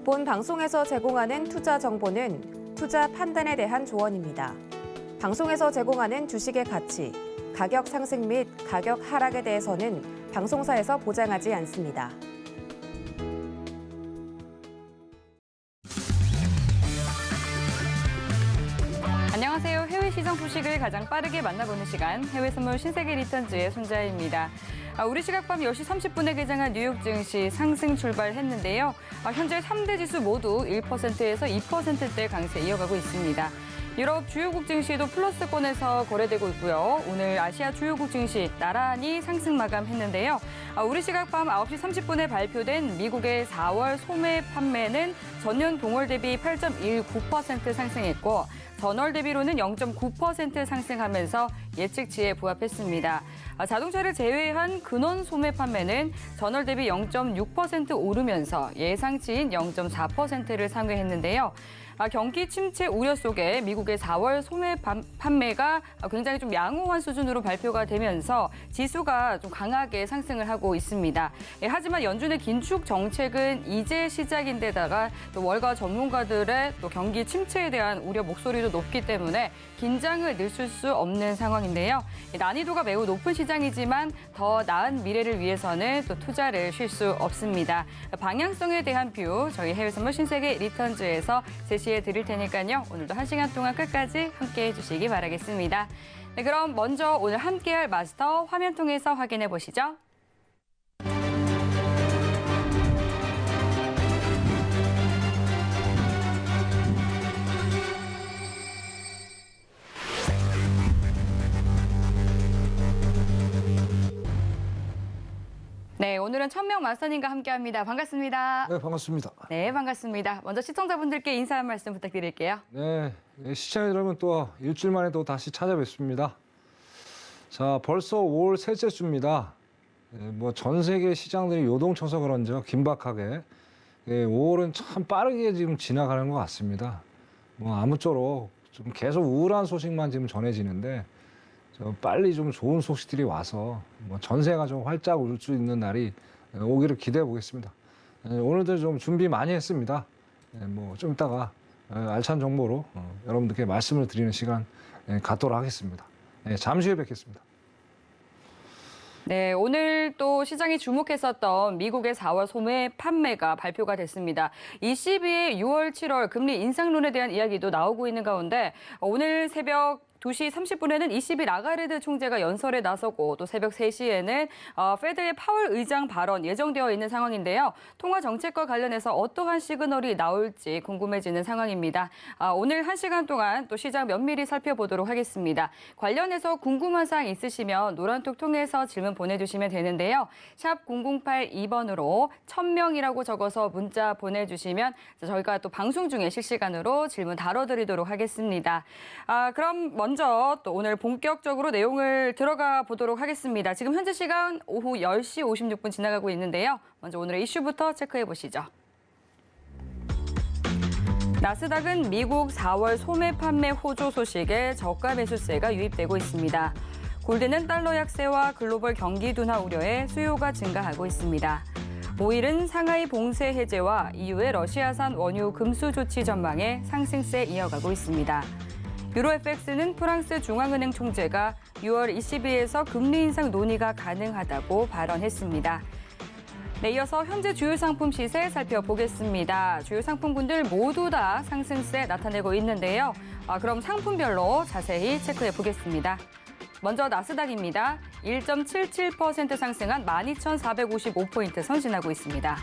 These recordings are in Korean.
본 방송에서 제공하는 투자 정보는 투자 판단에 대한 조언입니다. 방송에서 제공하는 주식의 가치, 가격 상승 및 가격 하락에 대해서는 방송사에서 보장하지 않습니다. 안녕하세요. 해외 시장 소식을 가장 빠르게 만나보는 시간, 해외 선물 신세계 리턴즈의 손자입니다. 우리 시각 밤 10시 30분에 개장한 뉴욕 증시 상승 출발했는데요. 현재 3대 지수 모두 1%에서 2%대 강세 이어가고 있습니다. 유럽 주요국 증시도 플러스권에서 거래되고 있고요. 오늘 아시아 주요국 증시 나란히 상승 마감했는데요. 우리 시각 밤 9시 30분에 발표된 미국의 4월 소매 판매는 전년 동월 대비 8.19% 상승했고 전월 대비로는 0.9% 상승하면서 예측치에 부합했습니다. 자동차를 제외한 근원 소매 판매는 전월 대비 0.6% 오르면서 예상치인 0.4%를 상회했는데요. 경기 침체 우려 속에 미국의 4월 소매 판매가 굉장히 좀 양호한 수준으로 발표가 되면서 지수가 좀 강하게 상승을 하고 있습니다. 하지만 연준의 긴축 정책은 이제 시작인데다가 또 월가 전문가들의 또 경기 침체에 대한 우려 목소리도 높기 때문에 긴장을 늦출 수 없는 상황인데요. 난이도가 매우 높은 시장이지만 더 나은 미래를 위해서는 또 투자를 쉴 수 없습니다. 방향성에 대한 뷰 저희 해외 선물 신세계 리턴즈에서 제시해 드릴 테니까요. 오늘도 1시간 동안 끝까지 함께해 주시기 바라겠습니다. 네, 그럼 먼저 오늘 함께할 마스터 화면 통해서 확인해 보시죠. 네, 오늘은 천명 마스터님과 함께합니다. 반갑습니다. 네, 반갑습니다. 네, 반갑습니다. 먼저 시청자분들께 인사 한 말씀 부탁드릴게요. 네, 시청자 여러분 또 일주일 만에 또 다시 찾아뵙습니다. 자, 벌써 5월 셋째 주입니다. 뭐 전 세계 시장들이 요동쳐서 그런지요, 긴박하게 5월은 참 빠르게 지금 지나가는 것 같습니다. 뭐 아무쪼록 좀 계속 우울한 소식만 지금 전해지는데 빨리 좀 좋은 소식들이 와서 뭐 전세가 좀 활짝 올 수 있는 날이 오기를 기대해 보겠습니다. 오늘도 좀 준비 많이 했습니다. 뭐 좀 이따가 알찬 정보로 여러분들께 말씀을 드리는 시간 갖도록 하겠습니다. 잠시 후에 뵙겠습니다. 네, 오늘 또 시장이 주목했었던 미국의 4월 소매 판매가 발표가 됐습니다. ECB의 6월, 7월 금리 인상론에 대한 이야기도 나오고 있는 가운데 오늘 새벽 2시 30분에는 ECB 라가르드 총재가 연설에 나서고 또 새벽 3시에는 페드의 파월 의장 발언 예정되어 있는 상황인데요. 통화 정책과 관련해서 어떠한 시그널이 나올지 궁금해지는 상황입니다. 오늘 1시간 동안 또 시장 면밀히 살펴보도록 하겠습니다. 관련해서 궁금한 사항 있으시면 노란톡 통해서 질문 보내주시면 되는데요. 샵 0082번으로 1000명이라고 적어서 문자 보내주시면 저희가 또 방송 중에 실시간으로 질문 다뤄드리도록 하겠습니다. 그럼 먼저 또 오늘 본격적으로 내용을 들어가 보도록 하겠습니다. 지금 현재 시간 오후 10시 56분 지나가고 있는데요. 먼저 오늘의 이슈부터 체크해 보시죠. 나스닥은 미국 4월 소매 판매 호조 소식에 저가 매수세가 유입되고 있습니다. 골드는 달러 약세와 글로벌 경기 둔화 우려에 수요가 증가하고 있습니다. 오일은 상하이 봉쇄 해제와 이후의 러시아산 원유 금수 조치 전망에 상승세 이어가고 있습니다. 유로FX는 프랑스 중앙은행 총재가 6월 ECB에서 금리 인상 논의가 가능하다고 발언했습니다. 네, 이어서 현재 주요 상품 시세 살펴보겠습니다. 주요 상품군들 모두 다 상승세 나타내고 있는데요. 그럼 상품별로 자세히 체크해 보겠습니다. 먼저 나스닥입니다. 1.77% 상승한 12,455포인트 선진하고 있습니다.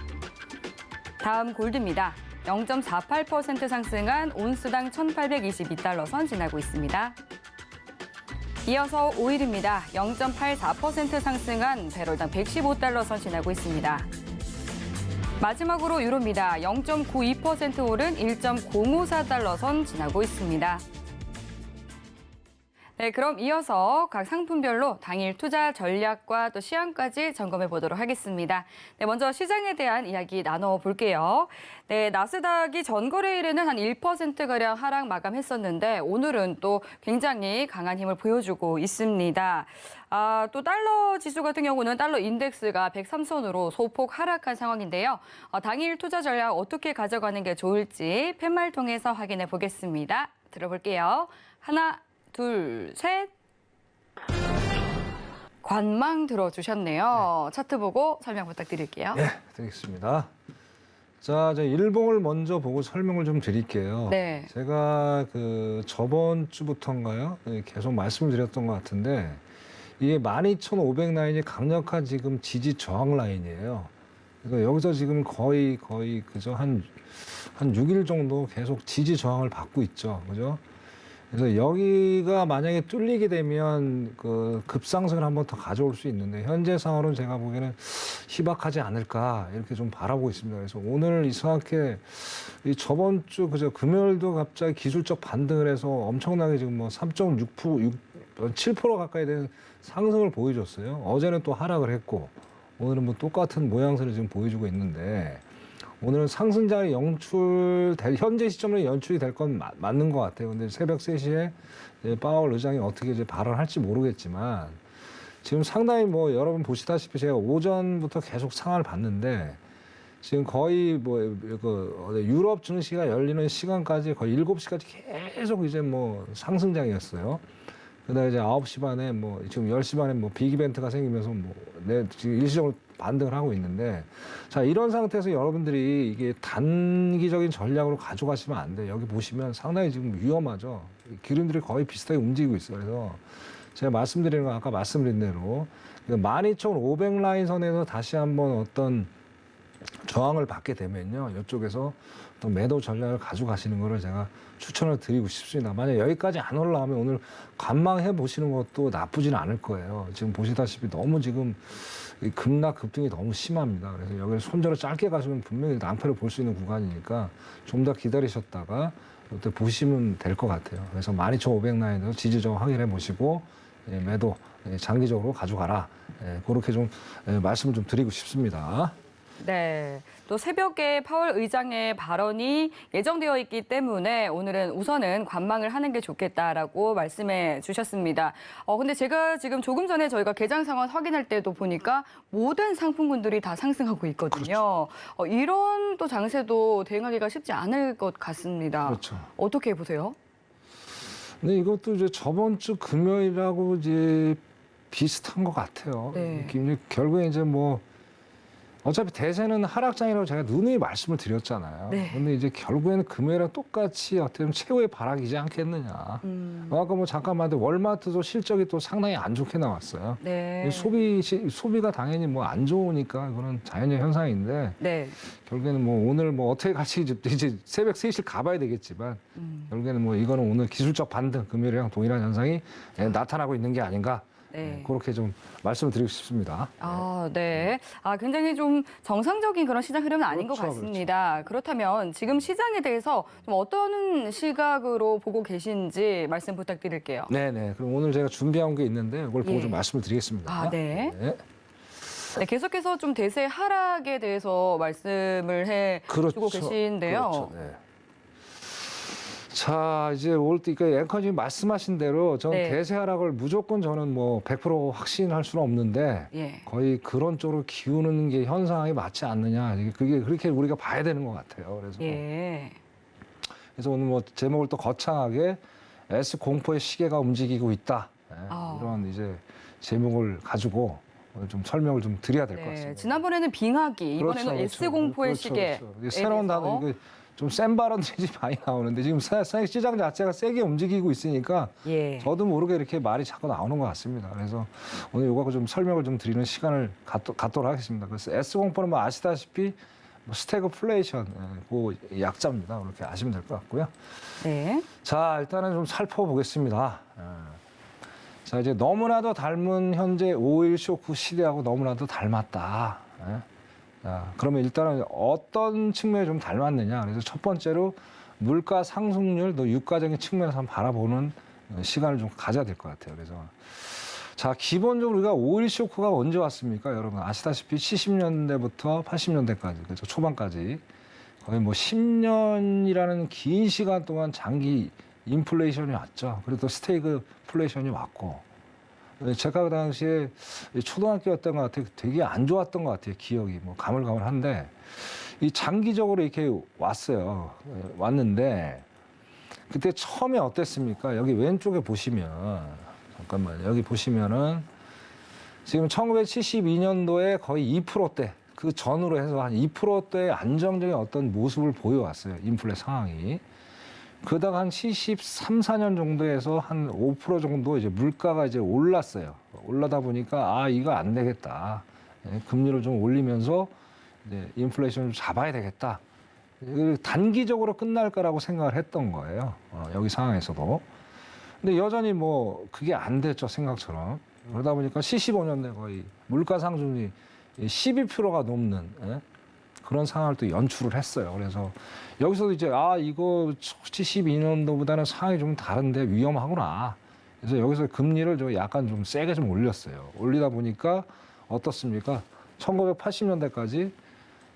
다음 골드입니다. 0.48% 상승한 온스당 1,822달러 선 지나고 있습니다. 이어서 오일입니다. 0.84% 상승한 배럴당 115달러 선 지나고 있습니다. 마지막으로 유로입니다. 0.92% 오른 1.054달러 선 지나고 있습니다. 네, 그럼 이어서 각 상품별로 당일 투자 전략과 또 시황까지 점검해 보도록 하겠습니다. 네, 먼저 시장에 대한 이야기 나눠볼게요. 네, 나스닥이 전거래일에는 한 1%가량 하락 마감했었는데 오늘은 또 굉장히 강한 힘을 보여주고 있습니다. 또 달러 지수 같은 경우는 달러 인덱스가 103선으로 소폭 하락한 상황인데요. 당일 투자 전략 어떻게 가져가는 게 좋을지 팻말 통해서 확인해 보겠습니다. 들어볼게요. 하나, 둘, 셋. 관망 들어주셨네요. 차트 보고 설명 부탁드릴게요. 네, 드리겠습니다. 자, 이제 일봉을 먼저 보고 설명을 좀 드릴게요. 네. 제가 저번 주부터인가요? 계속 말씀을 드렸던 것 같은데 이게 12,500 라인이 강력한 지금 지지 저항 라인이에요. 그래서 여기서 지금 거의 그저 한 6일 정도 계속 지지 저항을 받고 있죠. 그죠? 그래서 여기가 만약에 뚫리게 되면 급상승을 한번 더 가져올 수 있는데 현재 상황으로는 제가 보기에는 희박하지 않을까 이렇게 좀 바라보고 있습니다. 그래서 오늘 이상하게 저번 주 금요일도 갑자기 기술적 반등을 해서 엄청나게 지금 뭐 3.6%, 7% 가까이 되는 상승을 보여줬어요. 어제는 또 하락을 했고 오늘은 뭐 똑같은 모양새를 지금 보여주고 있는데 오늘은 상승장이 현재 시점으로 연출이 될 건 맞는 것 같아요. 근데 새벽 3시에 파월 의장이 어떻게 이제 발언할지 모르겠지만 지금 상당히 뭐 여러분 보시다시피 제가 오전부터 계속 상한을 봤는데 지금 거의 유럽 증시가 열리는 시간까지 거의 7시까지 계속 이제 뭐 상승장이었어요. 그다음에 이제 9시 반에 지금 10시 반에 빅 이벤트가 생기면서 지금 일시적으로 반등을 하고 있는데 자, 이런 상태에서 여러분들이 이게 단기적인 전략으로 가져가시면 안 돼요. 여기 보시면 상당히 지금 위험하죠. 기름들이 거의 비슷하게 움직이고 있어요. 그래서 제가 말씀드리는 건 아까 말씀드린 대로 12,500 라인 선에서 다시 한번 어떤 저항을 받게 되면요. 이쪽에서 또 매도 전략을 가져가시는 거를 제가 추천을 드리고 싶습니다. 만약 여기까지 안 올라가면 오늘 관망해 보시는 것도 나쁘지는 않을 거예요. 지금 보시다시피 너무 지금 급락 급등이 너무 심합니다. 그래서 여기를 손절을 짧게 가시면 분명히 낭패를 볼 수 있는 구간이니까 좀 더 기다리셨다가 그때 보시면 될 것 같아요. 그래서 12,500 라인에서 지지저항 확인해 보시고 매도 장기적으로 가져가라. 그렇게 좀 말씀을 좀 드리고 싶습니다. 네. 또 새벽에 파월 의장의 발언이 예정되어 있기 때문에 오늘은 우선은 관망을 하는 게 좋겠다라고 말씀해 주셨습니다. 근데 제가 지금 조금 전에 저희가 개장 상황 확인할 때도 보니까 모든 상품군들이 다 상승하고 있거든요. 그렇죠. 이런 또 장세도 대응하기가 쉽지 않을 것 같습니다. 그렇죠. 어떻게 보세요? 근데 이것도 이제 저번 주 금요일하고 이제 비슷한 것 같아요. 네. 결국에 이제 어차피 대세는 하락장이라고 제가 누누이 말씀을 드렸잖아요. 네. 근데 이제 결국에는 금요일이랑 똑같이 어떻게 보면 최후의 발악이지 않겠느냐. 아까 잠깐 말했는데 월마트도 실적이 또 상당히 안 좋게 나왔어요. 네. 소비가 당연히 안 좋으니까 그거는 자연적 현상인데 네. 결국에는 오늘 어떻게 갈지 이제 새벽 3시를 가봐야 되겠지만 결국에는 이거는 오늘 기술적 반등 금요일이랑 동일한 현상이 나타나고 있는 게 아닌가. 네. 그렇게 좀 말씀을 드리고 싶습니다. 네. 굉장히 좀 정상적인 그런 시장 흐름은 아닌 것 그렇죠, 같습니다. 그렇다면 지금 시장에 대해서 좀 어떤 시각으로 보고 계신지 말씀 부탁드릴게요. 네네. 그럼 오늘 제가 준비한 게 있는데 이걸 보고 예. 좀 말씀을 드리겠습니다. 네. 네. 네, 계속해서 좀 대세 하락에 대해서 말씀을 해주고 계신데요. 그렇죠. 네. 자, 이제 올 때, 앵커님 말씀하신 대로 저는 네. 대세 하락을 무조건 저는 100% 확신할 수는 없는데 예. 거의 그런 쪽으로 기우는 게 현상에 맞지 않느냐. 그게 그렇게 우리가 봐야 되는 것 같아요. 그래서 오늘 제목을 또 거창하게 S 공포의 시계가 움직이고 있다. 이런 이제 제목을 가지고 오늘 좀 설명을 좀 드려야 될 것 같습니다. 지난번에는 빙하기, 이번에는 S 공포의 시계. 그렇죠. 새로운 단어 이거 좀 센 발언들이 많이 나오는데 지금 시장 자체가 세게 움직이고 있으니까 저도 모르게 이렇게 말이 자꾸 나오는 것 같습니다. 그래서 오늘 이거 좀 설명을 좀 드리는 시간을 갖도록 하겠습니다. 그래서 S 공포는 아시다시피 스태그플레이션 그 약자입니다. 그렇게 아시면 될 것 같고요. 네. 자, 일단은 좀 살펴보겠습니다. 자, 이제 너무나도 닮은 현재 5.1 쇼크 시대하고 너무나도 닮았다. 자, 그러면 일단은 어떤 측면에 좀 닮았느냐. 그래서 첫 번째로 물가 상승률, 또 유가적인 측면에서 한번 바라보는 시간을 좀 가져야 될 것 같아요. 그래서 자, 기본적으로 우리가 오일 쇼크가 언제 왔습니까? 여러분 아시다시피 70년대부터 80년대까지, 그렇죠? 초반까지 거의 뭐 10년이라는 긴 시간 동안 장기 인플레이션이 왔죠. 그리고 또 스태그플레이션이 왔고, 제가 그 당시에 초등학교였던 것 같아요. 되게 안 좋았던 것 같아요. 기억이 뭐 가물가물한데 이 장기적으로 이렇게 왔어요. 왔는데 그때 처음에 어땠습니까? 여기 왼쪽에 보시면, 잠깐만, 여기 보시면은 지금 1972년도에 거의 2%대, 그 전으로 해서 한 2%대의 안정적인 어떤 모습을 보여왔어요. 인플레 상황이. 그러다가 한 73, 4년 정도에서 한 5% 정도 이제 물가가 이제 올랐어요. 올라다 보니까 이거 안 되겠다. 금리를 좀 올리면서 이제 인플레이션을 잡아야 되겠다. 단기적으로 끝날 거라고 생각을 했던 거예요. 여기 상황에서도. 근데 여전히 뭐 그게 안 됐죠, 생각처럼. 그러다 보니까 75년대 거의 물가 상승률이 12%가 넘는 그런 상황을 또 연출을 했어요. 그래서 여기서도 이제 이거 72년도보다는 상황이 좀 다른데 위험하구나. 그래서 여기서 금리를 좀 약간 좀 세게 좀 올렸어요. 올리다 보니까 어떻습니까? 1980년대까지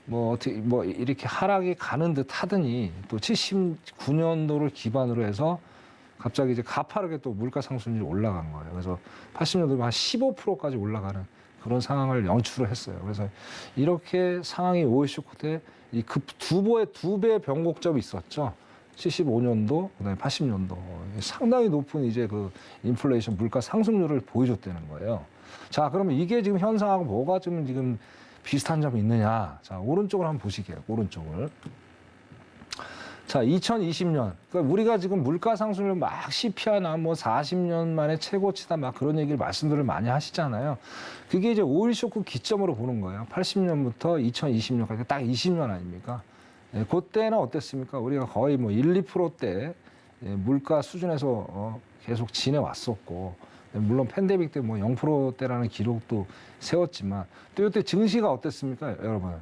뭐 어떻게 뭐 이렇게 하락이 가는 듯 하더니 또 79년도를 기반으로 해서 갑자기 이제 가파르게 또 물가 상승률이 올라간 거예요. 그래서 80년도에 한 15%까지 올라가는 그런 상황을 연출을 했어요. 그래서 이렇게 상황이 오일 쇼크 때 이 급 두 배의 변곡점이 있었죠. 75년도, 그다음에 80년도 상당히 높은 이제 그 인플레이션 물가 상승률을 보여줬다는 거예요. 자, 그러면 이게 지금 현상하고 뭐가 좀 지금 비슷한 점이 있느냐? 자, 오른쪽을 한번 보시게요. 오른쪽을. 자, 2020년. 그러니까 우리가 지금 물가 상승률 막 CPI나 뭐 40년 만에 최고치다 막 그런 얘기를 말씀들을 많이 하시잖아요. 그게 이제 오일 쇼크 기점으로 보는 거예요. 80년부터 2020년까지 딱 20년 아닙니까? 그때는 어땠습니까? 우리가 거의 뭐 1, 2%대 물가 수준에서 계속 지내왔었고, 물론 팬데믹 때 뭐 0%대라는 기록도 세웠지만 또 이때 증시가 어땠습니까, 여러분?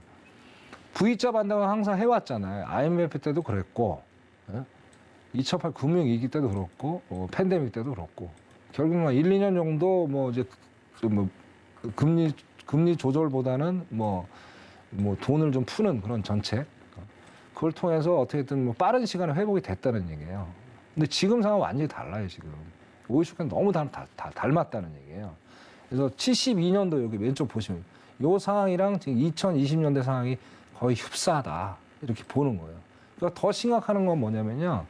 V자 반등을 항상 해왔잖아요. IMF 때도 그랬고, 2008 금융위기 때도 그렇고, 팬데믹 때도 그렇고, 결국은 1, 2년 정도 뭐 이제 뭐 금리 조절보다는 뭐 돈을 좀 푸는 그런 정책, 그걸 통해서 어떻게든 뭐 빠른 시간에 회복이 됐다는 얘기예요. 근데 지금 상황은 완전히 달라요, 지금. 오일 쇼크는 너무 닮았다는 얘기예요. 그래서 72년도 여기 왼쪽 보시면 이 상황이랑 지금 2020년대 상황이 거의 흡사하다 이렇게 보는 거예요. 그러니까 더 심각한 건 뭐냐면요.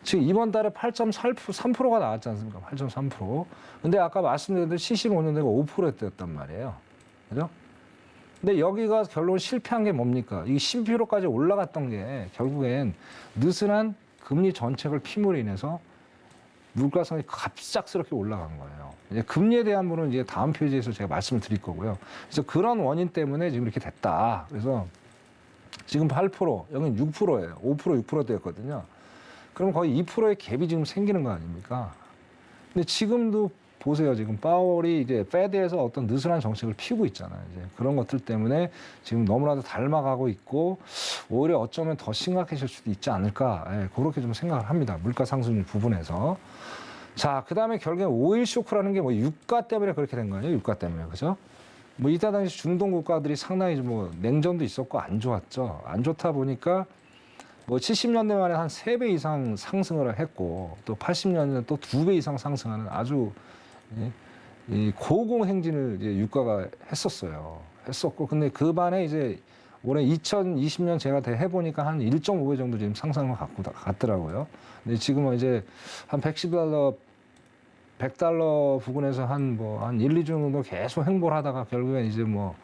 지금 이번 달에 8.3%가 나왔지 않습니까? 8.3%. 근데 아까 말씀드린 대로 75년대가 5%였단 말이에요. 그죠? 근데 여기가 결론 실패한 게 뭡니까? 이 10%까지 올라갔던 게 결국엔 느슨한 금리 정책을 피물로 인해서 물가상이 갑작스럽게 올라간 거예요. 이제 금리에 대한 부분은 이제 다음 페이지에서 제가 말씀을 드릴 거고요. 그래서 그런 원인 때문에 지금 이렇게 됐다. 그래서 지금 8%, 여기는 6%예요. 5%, 6%대였거든요. 그럼 거의 2%의 갭이 지금 생기는 거 아닙니까? 근데 지금도 보세요. 지금 파월이 이제 페드에서 어떤 느슨한 정책을 피우고 있잖아요. 이제 그런 것들 때문에 지금 너무나도 닮아가고 있고 오히려 어쩌면 더 심각해질 수도 있지 않을까. 그렇게 좀 생각을 합니다. 물가 상승률 부분에서. 자, 그 다음에 결국에 오일 쇼크라는 게 뭐 유가 때문에 그렇게 된 거예요. 유가 때문에. 그죠? 뭐 이때 당시 중동 국가들이 상당히 뭐 냉전도 있었고 안 좋았죠. 안 좋다 보니까 뭐 70년대 만에 한 3배 이상 상승을 했고 또 80년대는 또 2배 이상 상승하는 아주 이 고공행진을 이제 유가가 했었고 근데 그 반에 이제 올해 2020년 제가 해보니까 한 1.5배 정도 지금 상승을 갔더라고요. 근데 지금은 이제 한 $100 부근에서 한 1, 2주 정도 계속 행보를 하다가 결국엔 이제 뭐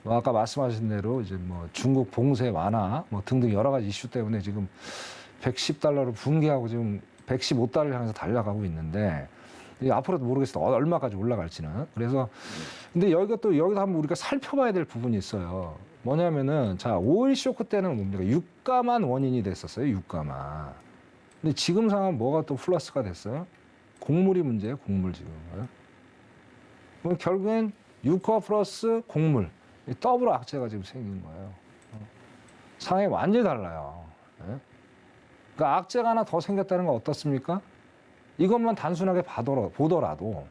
아까 말씀하신 대로 이제 뭐 중국 봉쇄 완화 뭐 등등 여러 가지 이슈 때문에 지금 $110로 붕괴하고 지금 $115를 향해서 달려가고 있는데 앞으로도 모르겠어요. 얼마까지 올라갈지는. 그래서 근데 여기서 한번 우리가 살펴봐야 될 부분이 있어요. 뭐냐면은 자, 오일 쇼크 때는 뭡니까? 유가만 원인이 됐었어요. 유가만. 근데 지금 상황은 뭐가 또 플러스가 됐어요? 곡물이 문제예요. 곡물 지금. 그럼 결국엔 유가 플러스 곡물. 더블 악재가 지금 생긴 거예요. 상황이 완전히 달라요. 그러니까 악재가 하나 더 생겼다는 건 어떻습니까? 이것만 단순하게 보더라도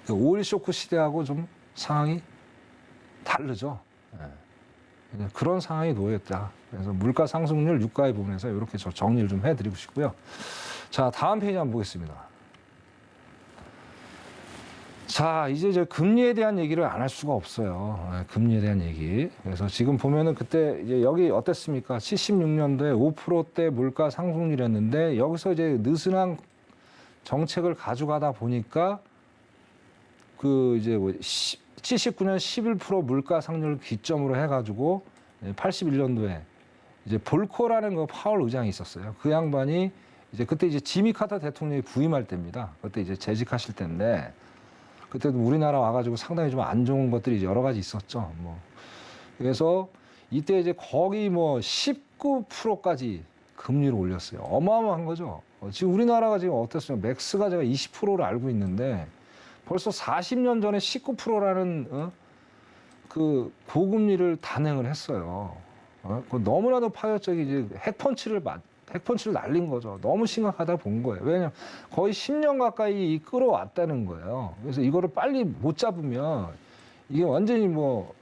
5.1 쇼크 시대하고 좀 상황이 다르죠. 예. 그런 상황이 놓였다. 그래서 물가 상승률 유가의 부분에서 이렇게 정리를 좀 해드리고 싶고요. 자, 다음 페이지 한번 보겠습니다. 자, 이제 금리에 대한 얘기를 안 할 수가 없어요. 금리에 대한 얘기. 그래서 지금 보면은 그때 이제 여기 어땠습니까? 76년도에 5%대 물가 상승률이었는데 여기서 이제 느슨한 정책을 가져가다 보니까 그 이제 79년 11% 물가 상승률 기점으로 해가지고 81년도에 이제 볼코라는 거 파월 의장이 있었어요. 그 양반이 이제 그때 이제 지미 카터 대통령이 부임할 때입니다. 그때 이제 재직하실 때인데 그때도 우리나라 와가지고 상당히 좀 안 좋은 것들이 여러 가지 있었죠. 뭐 그래서 이때 이제 거의 뭐 19%까지 금리를 올렸어요. 어마어마한 거죠. 지금 우리나라가 지금 어땠어요? 맥스가 제가 20%를 알고 있는데 벌써 40년 전에 19%라는 그 고금리를 단행을 했어요. 그 너무나도 파격적인 이제 핵펀치를 날린 거죠. 너무 심각하다 본 거예요. 왜냐하면 거의 10년 가까이 끌어왔다는 거예요. 그래서 이거를 빨리 못 잡으면 이게 완전히 뭐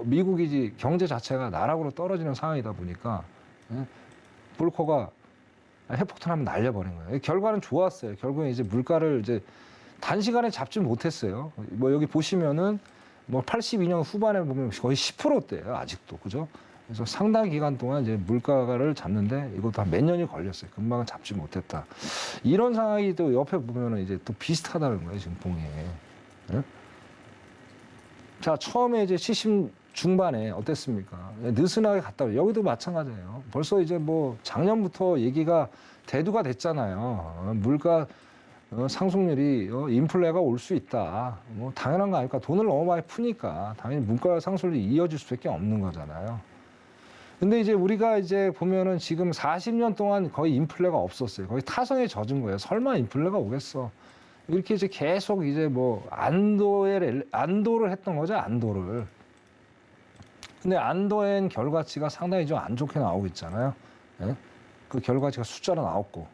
미국이 경제 자체가 나락으로 떨어지는 상황이다 보니까 볼커가 핵폭탄 한번 날려버린 거예요. 결과는 좋았어요. 결국에 이제 물가를 이제 단시간에 잡지 못했어요. 뭐 여기 보시면은 뭐 82년 후반에 보면 거의 10%대예요. 아직도. 그죠? 그래서 상당 기간 동안 이제 물가를 잡는데 이것도 한 몇 년이 걸렸어요. 금방 잡지 못했다. 이런 상황이 또 옆에 보면은 이제 또 비슷하다는 거예요. 지금 봉에. 네? 자, 처음에 이제 70 중반에 어땠습니까? 느슨하게 갔다 오요. 여기도 마찬가지예요. 벌써 이제 뭐 작년부터 얘기가 대두가 됐잖아요. 물가 상승률이 인플레가 올 수 있다. 뭐 당연한 거 아닐까? 돈을 너무 많이 푸니까 당연히 물가 상승률이 이어질 수밖에 없는 거잖아요. 근데 이제 우리가 이제 보면은 지금 40년 동안 거의 인플레가 없었어요. 거의 타성에 젖은 거예요. 설마 인플레가 오겠어? 이렇게 이제 계속 이제 뭐 안도를 했던 거죠. 안도를. 근데 안도엔 결과치가 상당히 좀 안 좋게 나오고 있잖아요. 예? 그 결과치가 숫자로 나왔고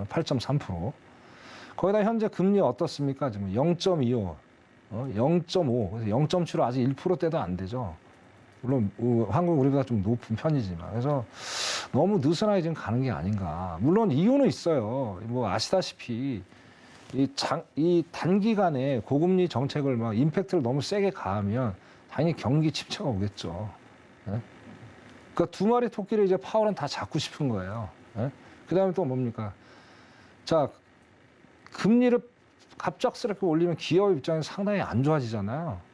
8.3%. 거기다 현재 금리 어떻습니까? 지금 0.25, 0.5, 그래서 0.7로 아직 1%대도 안 되죠. 물론 한국 우리보다 좀 높은 편이지만 그래서 너무 느슨하게 지금 가는 게 아닌가. 물론 이유는 있어요. 뭐 아시다시피 이 단기간에 고금리 정책을 막 임팩트를 너무 세게 가하면 당연히 경기 침체가 오겠죠. 예? 그러니까 두 마리 토끼를 이제 파월은 다 잡고 싶은 거예요. 예? 그다음에 또 뭡니까? 자, 금리를 갑작스럽게 올리면 기업 입장에서 상당히 안 좋아지잖아요.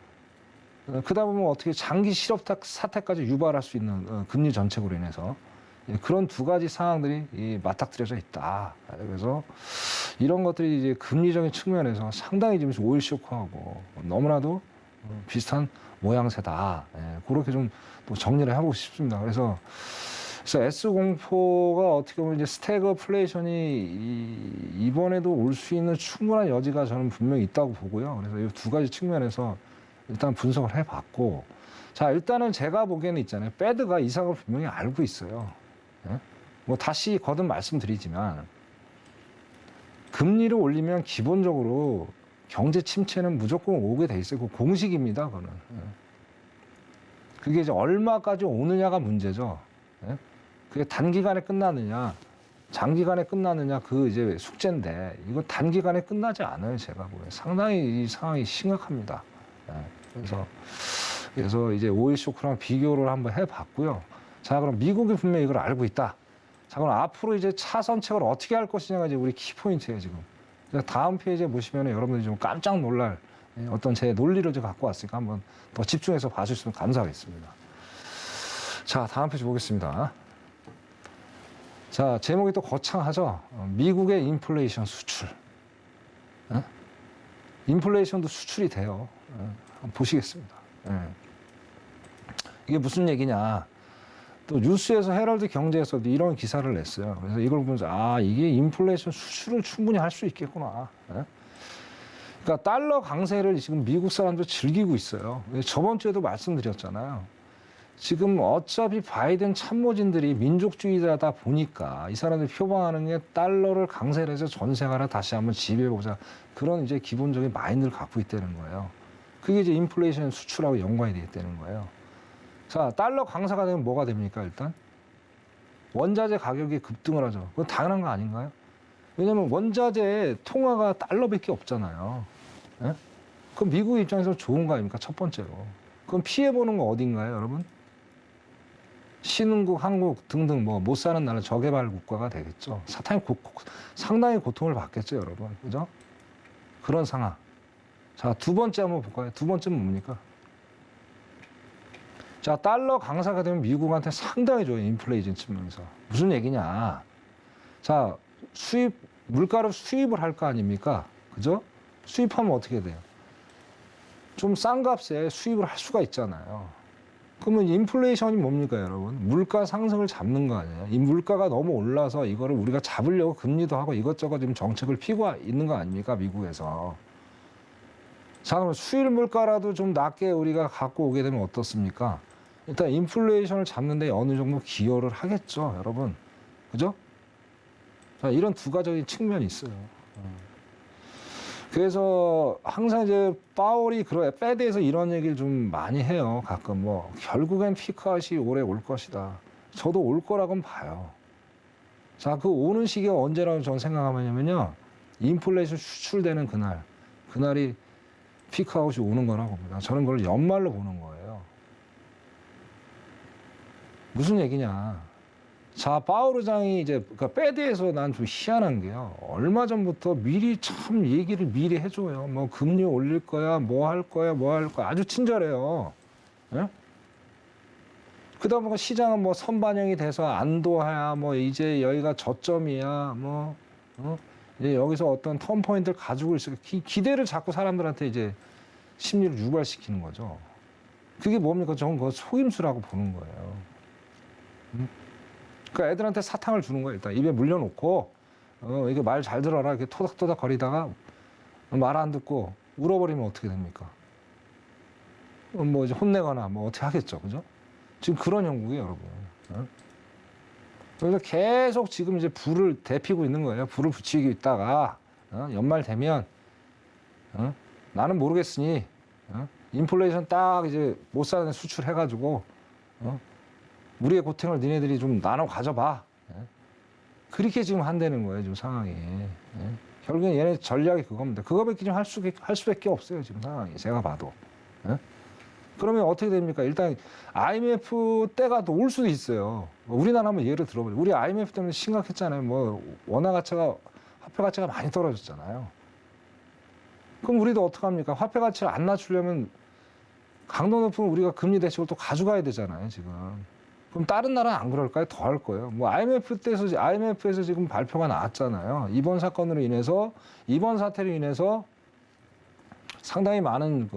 그러다 보면 어떻게 장기 실업 사태까지 유발할 수 있는 금리 정책으로 인해서 그런 두 가지 상황들이 맞닥뜨려져 있다. 그래서 이런 것들이 이제 금리적인 측면에서 상당히 지금 5.1 쇼크하고 너무나도 비슷한 모양새다. 그렇게 좀 또 정리를 해보고 싶습니다. 그래서 S공포가 어떻게 보면 이제 스태그플레이션이 이번에도 올 수 있는 충분한 여지가 저는 분명히 있다고 보고요. 그래서 이 두 가지 측면에서 일단 분석을 해봤고, 자, 일단은 제가 보기에는 있잖아요. 패드가 이상을 분명히 알고 있어요. 예? 뭐 다시 거듭 말씀드리지만, 금리를 올리면 기본적으로 경제 침체는 무조건 오게 돼 있어요. 그 공식입니다, 그거는. 예. 그게 이제 얼마까지 오느냐가 문제죠. 예? 그게 단기간에 끝나느냐, 장기간에 끝나느냐, 그 이제 숙제인데, 이거 단기간에 끝나지 않아요, 제가 보기에. 상당히 이 상황이 심각합니다. 예. 그래서 이제 5.1 쇼크랑 비교를 한번 해봤고요. 자, 그럼 미국이 분명히 이걸 알고 있다. 자, 그럼 앞으로 이제 차선책을 어떻게 할 것이냐가 이제 우리 키포인트예요, 지금. 다음 페이지에 보시면 여러분들이 좀 깜짝 놀랄 어떤 제 논리를 좀 갖고 왔으니까 한번 더 집중해서 봐주시면 감사하겠습니다. 자, 다음 페이지 보겠습니다. 자, 제목이 또 거창하죠? 미국의 인플레이션 수출. 에? 인플레이션도 수출이 돼요. 한번 보시겠습니다. 이게 무슨 얘기냐. 또 뉴스에서 헤럴드 경제에서도 이런 기사를 냈어요. 그래서 이걸 보면서 이게 인플레이션 수출을 충분히 할 수 있겠구나. 그러니까 달러 강세를 지금 미국 사람들 즐기고 있어요. 저번 주에도 말씀드렸잖아요. 지금 어차피 바이든 참모진들이 민족주의자다 보니까 이 사람들이 표방하는 게 달러를 강세를 해서 전세가를 다시 한번 지배해보자. 그런 이제 기본적인 마인드를 갖고 있다는 거예요. 그게 이제 인플레이션 수출하고 연관이 되겠다는 거예요. 자, 달러 강세가 되면 뭐가 됩니까, 일단? 원자재 가격이 급등을 하죠. 그건 당연한 거 아닌가요? 왜냐면 원자재 통화가 달러밖에 없잖아요. 예? 그럼 미국 입장에서 좋은 거 아닙니까? 첫 번째로. 그럼 피해보는 거 어딘가요, 여러분? 신흥국, 한국 등등 뭐 못 사는 나라 저개발 국가가 되겠죠. 상당히 고통을 받겠죠, 여러분. 그죠? 그런 상황. 자, 두 번째 한번 볼까요? 두 번째는 뭡니까? 자, 달러 강세가 되면 미국한테 상당히 좋아요, 인플레이션 측면에서. 무슨 얘기냐? 자, 물가를 수입을 할 거 아닙니까? 그죠? 수입하면 어떻게 돼요? 좀 싼 값에 수입을 할 수가 있잖아요. 그러면 인플레이션이 뭡니까, 여러분? 물가 상승을 잡는 거 아니에요? 이 물가가 너무 올라서 이거를 우리가 잡으려고 금리도 하고 이것저것 지금 정책을 피고 있는 거 아닙니까, 미국에서? 자, 그럼 수일 물가라도 좀 낮게 우리가 갖고 오게 되면 어떻습니까? 일단 인플레이션을 잡는 데 어느 정도 기여를 하겠죠, 여러분. 그죠? 자, 이런 두 가지 측면이 있어요. 그래서 항상 이제 파월이 패드에서 이런 얘기를 좀 많이 해요. 가끔 뭐 결국엔 피크아웃이 올해 올 것이다. 저도 올 거라고는 봐요. 자, 그 오는 시기가 언제라고 저는 생각하면요, 인플레이션 수출되는 그날이 피크아웃이 오는 거라고 봅니다. 저는 그걸 연말로 보는 거예요. 무슨 얘기냐? 자, 파월 의장이 이제 패드에서 난 좀 희한한 게요. 얼마 전부터 미리 참 얘기를 미리 해줘요. 뭐 금리 올릴 거야, 뭐 할 거야, 아주 친절해요. 예? 그다음에 시장은 뭐 선반영이 돼서 안도하야, 뭐 이제 여기가 저점이야, 이제 여기서 어떤 턴 포인트를 가지고 있어. 기대를 자꾸 사람들한테 이제 심리를 유발시키는 거죠. 그게 뭡니까? 저는 그거 속임수라고 보는 거예요. 그러니까 애들한테 사탕을 주는 거예요. 일단 입에 물려놓고 이게 말 잘 들어라 이렇게 토닥토닥 거리다가 말 안 듣고 울어버리면 어떻게 됩니까? 뭐 이제 혼내거나 뭐 어떻게 하겠죠, 그죠? 지금 그런 형국이에요, 여러분. 그래서 계속 지금 이제 불을 데피고 있는 거예요. 불을 붙이고 있다가 연말 되면 나는 모르겠으니 인플레이션 딱 이제 못 사는 수출해가지고 우리의 고통을 니네들이 좀 나눠 가져봐. 그렇게 지금 한다는 거예요, 지금 상황이. 결국엔 얘네 전략이 그겁니다. 그거밖에 좀 할 수밖에 없어요, 지금 상황이. 제가 봐도. 그러면 어떻게 됩니까? 일단 IMF 때가 또 올 수도 있어요. 우리나라 한번 예를 들어보죠. 우리 IMF 때문에 심각했잖아요. 뭐 화폐 가치가 많이 떨어졌잖아요. 그럼 우리도 어떡합니까? 화폐 가치를 안 낮추려면 강도 높은 우리가 금리 대책을 또 가져가야 되잖아요, 지금. 그럼 다른 나라는 안 그럴까요? 더 할 거예요. 뭐 IMF에서 지금 발표가 나왔잖아요. 이번 사태로 인해서 상당히 많은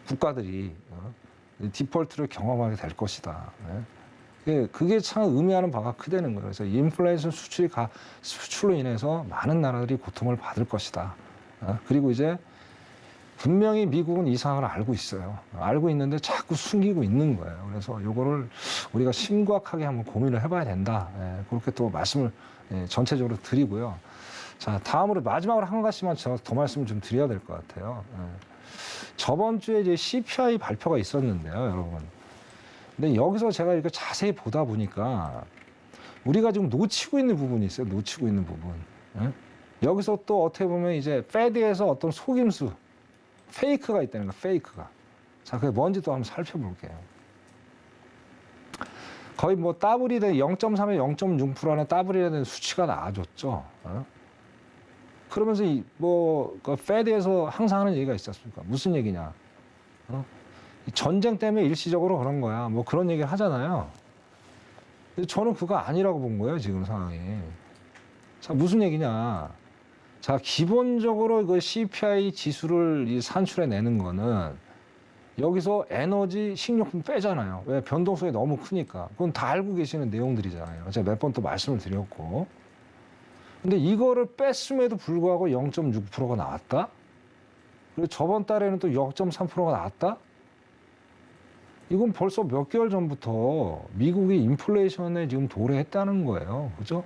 국가들이 디폴트를 경험하게 될 것이다. 그게 참 의미하는 바가 크다는 거예요. 그래서 인플레이션 수출로 인해서 많은 나라들이 고통을 받을 것이다. 그리고 이제 분명히 미국은 이 상황을 알고 있어요. 알고 있는데 자꾸 숨기고 있는 거예요. 그래서 이거를 우리가 심각하게 한번 고민을 해봐야 된다. 그렇게 또 말씀을 전체적으로 드리고요. 자, 다음으로 마지막으로 한 가지만 더 말씀을 좀 드려야 될 것 같아요. 저번 주에 이제 CPI 발표가 있었는데요, 여러분. 근데 여기서 제가 이거 자세히 보다 보니까 우리가 지금 놓치고 있는 부분이 있어요. 놓치고 있는 부분. 여기서 또 어떻게 보면 이제 패드에서 어떤 속임수, 페이크가 있다는 거예요, 페이크가. 자, 그게 뭔지 또 한번 살펴볼게요. 거의 뭐 더블이 된 0.3에 0.6%라는 더블이 되는 수치가 나와줬죠. 그러면서 그 패드에서 항상 하는 얘기가 있지 않습니까? 무슨 얘기냐? 전쟁 때문에 일시적으로 그런 거야. 뭐 그런 얘기를 하잖아요. 근데 저는 그거 아니라고 본 거예요, 지금 상황이. 자, 무슨 얘기냐? 자, 기본적으로 그 CPI 지수를 산출해 내는 거는 여기서 에너지, 식료품 빼잖아요. 왜? 변동성이 너무 크니까. 그건 다 알고 계시는 내용들이잖아요. 제가 몇 번 또 말씀을 드렸고. 근데 이거를 뺐음에도 불구하고 0.6%가 나왔다? 그리고 저번 달에는 또 0.3%가 나왔다? 이건 벌써 몇 개월 전부터 미국이 인플레이션에 지금 도래했다는 거예요. 그죠?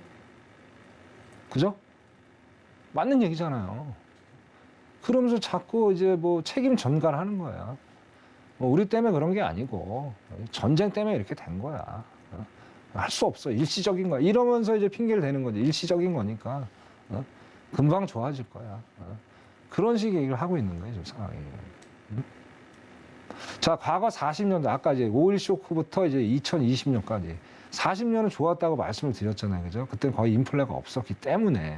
그죠? 맞는 얘기잖아요. 그러면서 자꾸 이제 뭐 책임 전가를 하는 거야. 뭐 우리 때문에 그런 게 아니고 전쟁 때문에 이렇게 된 거야. 할 수 없어. 일시적인 거야. 이러면서 이제 핑계를 대는 거지. 일시적인 거니까. 금방 좋아질 거야. 그런 식의 얘기를 하고 있는 거예요, 지금 상황이. 자, 과거 40년도, 아까 이제 5.1 쇼크부터 이제 2020년까지 40년은 좋았다고 말씀을 드렸잖아요. 그죠? 그때는 거의 인플레가 없었기 때문에.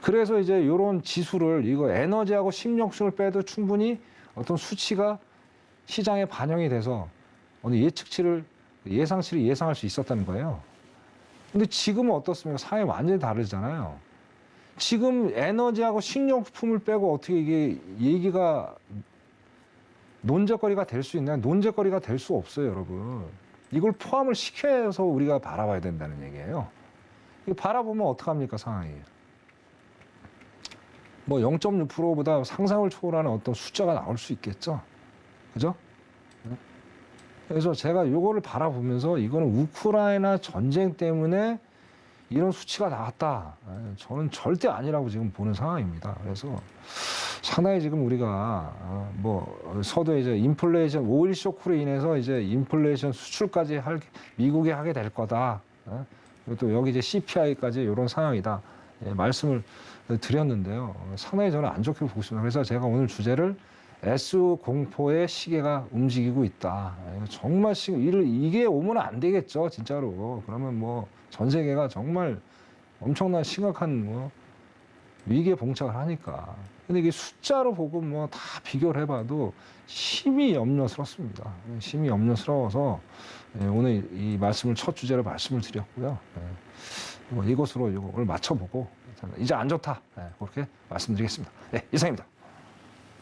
그래서 이제 이런 지수를, 이거 에너지하고 식료층을 빼도 충분히 어떤 수치가 시장에 반영이 돼서 어느 예상치를 예상할 수 있었다는 거예요. 근데 지금은 어떻습니까? 상황이 완전히 다르잖아요. 지금 에너지하고 식료품을 빼고 어떻게 이게 얘기가 논쟁거리가 될 수 있나요? 논쟁거리가 될 수 없어요, 여러분. 이걸 포함을 시켜서 우리가 바라봐야 된다는 얘기예요. 이거 바라보면 어떡합니까, 상황이. 뭐 0.6%보다 상상을 초월하는 어떤 숫자가 나올 수 있겠죠. 그죠? 그래서 제가 이거를 바라보면서 이거는 우크라이나 전쟁 때문에 이런 수치가 나왔다. 저는 절대 아니라고 지금 보는 상황입니다. 그래서 상당히 지금 우리가 서도 이제 인플레이션 5.1 쇼크로 인해서 이제 인플레이션 수출까지 미국이 하게 될 거다. 또 여기 이제 CPI까지 이런 상황이다. 말씀을 드렸는데요. 상당히 저는 안 좋게 보고 있습니다. 그래서 제가 오늘 주제를 S 공포의 시계가 움직이고 있다. 정말 이게 오면 안 되겠죠, 진짜로. 그러면 뭐 전 세계가 정말 엄청난 심각한 뭐 위기에 봉착을 하니까. 근데 이게 숫자로 보고 뭐 다 비교를 해봐도 심히 염려스럽습니다. 심히 염려스러워서 오늘 이 말씀을 첫 주제로 말씀을 드렸고요. 뭐 이것으로 이걸 맞춰보고 이제 안 좋다. 그렇게 말씀드리겠습니다. 네, 이상입니다.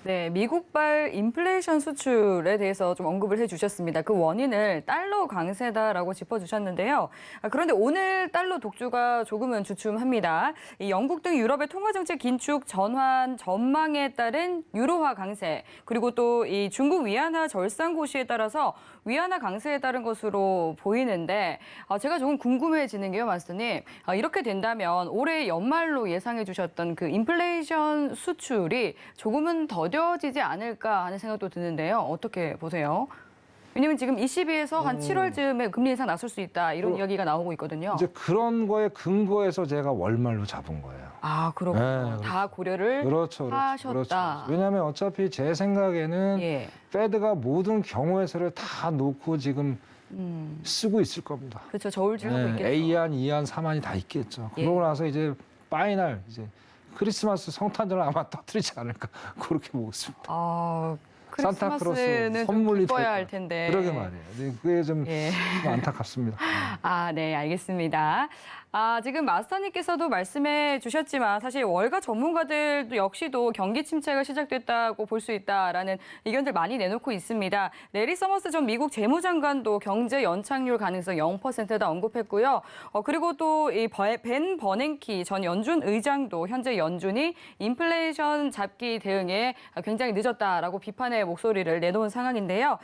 네, 미국발 인플레이션 수출에 대해서 좀 언급을 해주셨습니다. 그 원인을 달러 강세다라고 짚어주셨는데요. 그런데 오늘 달러 독주가 조금은 주춤합니다. 이 영국 등 유럽의 통화정책 긴축 전환 전망에 따른 유로화 강세, 그리고 또 이 중국 위안화 절상 고시에 따라서 위안화 강세에 따른 것으로 보이는데 제가 조금 궁금해지는 게요, 마스터님. 이렇게 된다면 올해 연말로 예상해 주셨던 그 인플레이션 수출이 조금은 더뎌지지 않을까 하는 생각도 드는데요. 어떻게 보세요? 왜냐면 지금 ECB에서 한 7월쯤에 금리 인상 나설 수 있다 이런 이야기가 나오고 있거든요. 이제 그런 거에 근거해서 제가 월말로 잡은 거예요. 아, 그렇군요. 네, 다 고려를 하셨다. 그렇죠. 왜냐하면 어차피 제 생각에는 예. 패드가 모든 경우에서를 다 놓고 지금 쓰고 있을 겁니다. 그렇죠. 저울질하고 있겠죠. A안, 2안, 3안이 다 있겠죠. 예. 그러고 나서 이제 파이널 이제 크리스마스 성탄절을 아마 터뜨리지 않을까 그렇게 보고 있습니다. 크리스마스는 선물이 좀 기뻐야 될 할 텐데. 그러게 말이에요. 그게 좀 예. 안타깝습니다. 네, 알겠습니다. 지금 마스터님께서도 말씀해 주셨지만 사실 월가 전문가들도 역시도 경기 침체가 시작됐다고 볼 수 있다라는 의견들 많이 내놓고 있습니다. 레리 서머스 전 미국 재무장관도 경제 연착륙 가능성 0%다 언급했고요. 그리고 또 이 벤 버냉키 전 연준 의장도 현재 연준이 인플레이션 잡기 대응에 굉장히 늦었다라고 비판의 목소리를 내놓은 상황인데요.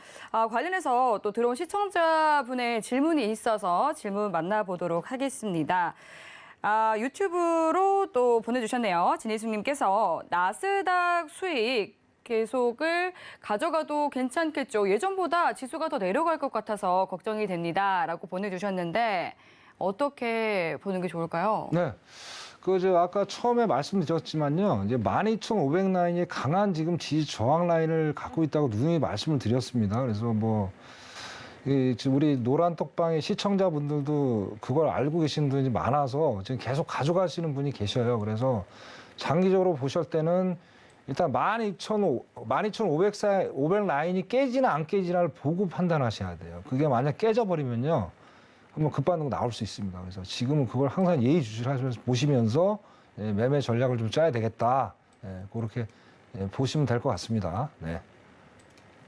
관련해서 또 들어온 시청자분의 질문이 있어서 질문 만나보도록 하겠습니다. 유튜브로 또 보내주셨네요. 진희숙님께서 나스닥 수익 계속을 가져가도 괜찮겠죠. 예전보다 지수가 더 내려갈 것 같아서 걱정이 됩니다. 라고 보내주셨는데 어떻게 보는 게 좋을까요? 네. 아까 처음에 말씀드렸지만요. 이제 12,500 라인이 강한 지금 지지 저항 라인을 갖고 있다고 누누이 말씀을 드렸습니다. 그래서 우리 노란 떡방의 시청자분들도 그걸 알고 계시는 분이 많아서 지금 계속 가져가시는 분이 계셔요. 그래서 장기적으로 보실 때는 일단 12,500 라인이 깨지나 안 깨지나를 보고 판단하셔야 돼요. 그게 만약 깨져버리면요. 한번 급반등 나올 수 있습니다. 그래서 지금은 그걸 항상 예의주시하시면서 보시면서 매매 전략을 좀 짜야 되겠다. 그렇게 보시면 될 것 같습니다. 네.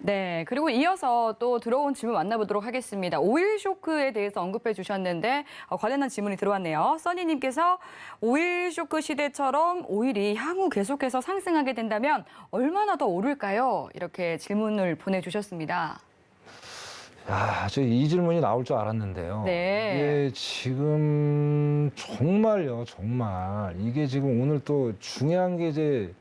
네, 그리고 이어서 또 들어온 질문 만나보도록 하겠습니다. 오일 쇼크에 대해서 언급해 주셨는데 관련한 질문이 들어왔네요. 써니님께서 오일 쇼크 시대처럼 오일이 향후 계속해서 상승하게 된다면 얼마나 더 오를까요? 이렇게 질문을 보내주셨습니다. 야, 저 이 질문이 나올 줄 알았는데요. 네. 이게 지금 정말요, 정말 이게 지금 오늘 또 중요한 게 이제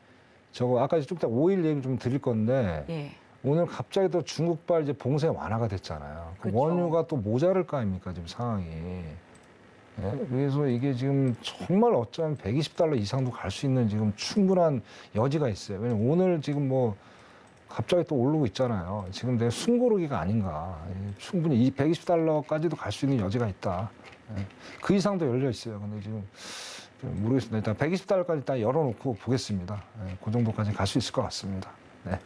저거 아까 좀 이따 오일 얘기 좀 드릴 건데 예. 오늘 갑자기 또 중국발 이제 봉쇄 완화가 됐잖아요. 그 그렇죠. 원유가 또 모자랄 거 아닙니까 지금 상황이. 예? 그래서 이게 지금 정말 어쩌면 120달러 이상도 갈 수 있는 지금 충분한 여지가 있어요. 왜냐면 오늘 지금 뭐 갑자기 또 오르고 있잖아요. 지금 내 숨고르기가 아닌가. 예, 충분히 이 120달러까지도 갈 수 있는 여지가 있다. 예, 그 이상도 열려 있어요. 근데 지금 좀 모르겠습니다. 일단 120달러까지 일단 열어놓고 보겠습니다. 예, 그 정도까지 갈 수 있을 것 같습니다. 네.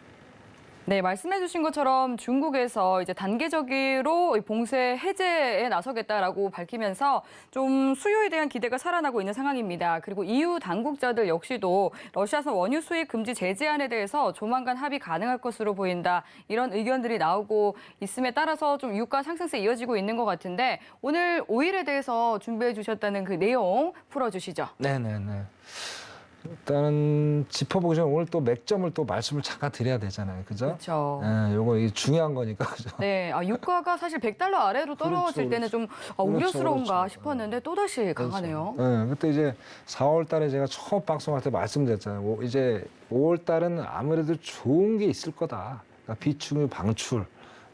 네, 말씀해 주신 것처럼 중국에서 이제 단계적으로 이 봉쇄 해제에 나서겠다라고 밝히면서 좀 수요에 대한 기대가 살아나고 있는 상황입니다. 그리고 EU 당국자들 역시도 러시아산 원유 수입 금지 제재안에 대해서 조만간 합의 가능할 것으로 보인다. 이런 의견들이 나오고 있음에 따라서 좀 유가 상승세 이어지고 있는 것 같은데 오늘 오일에 대해서 준비해 주셨다는 그 내용 풀어주시죠. 네네네. 일단은 짚어보기 전에 오늘 또 맥점을 또 말씀을 잠깐 드려야 되잖아요. 그죠? 그렇죠. 예, 요거 이게 중요한 거니까. 그죠? 네, 유가가 사실 100달러 아래로 떨어질 그렇죠, 때는 좀 우려스러운가 그렇죠. 싶었는데 또다시 강하네요. 네, 그때 이제 4월 달에 제가 처음 방송할 때 말씀드렸잖아요. 이제 5월 달은 아무래도 좋은 게 있을 거다. 그러니까 비축유 방출,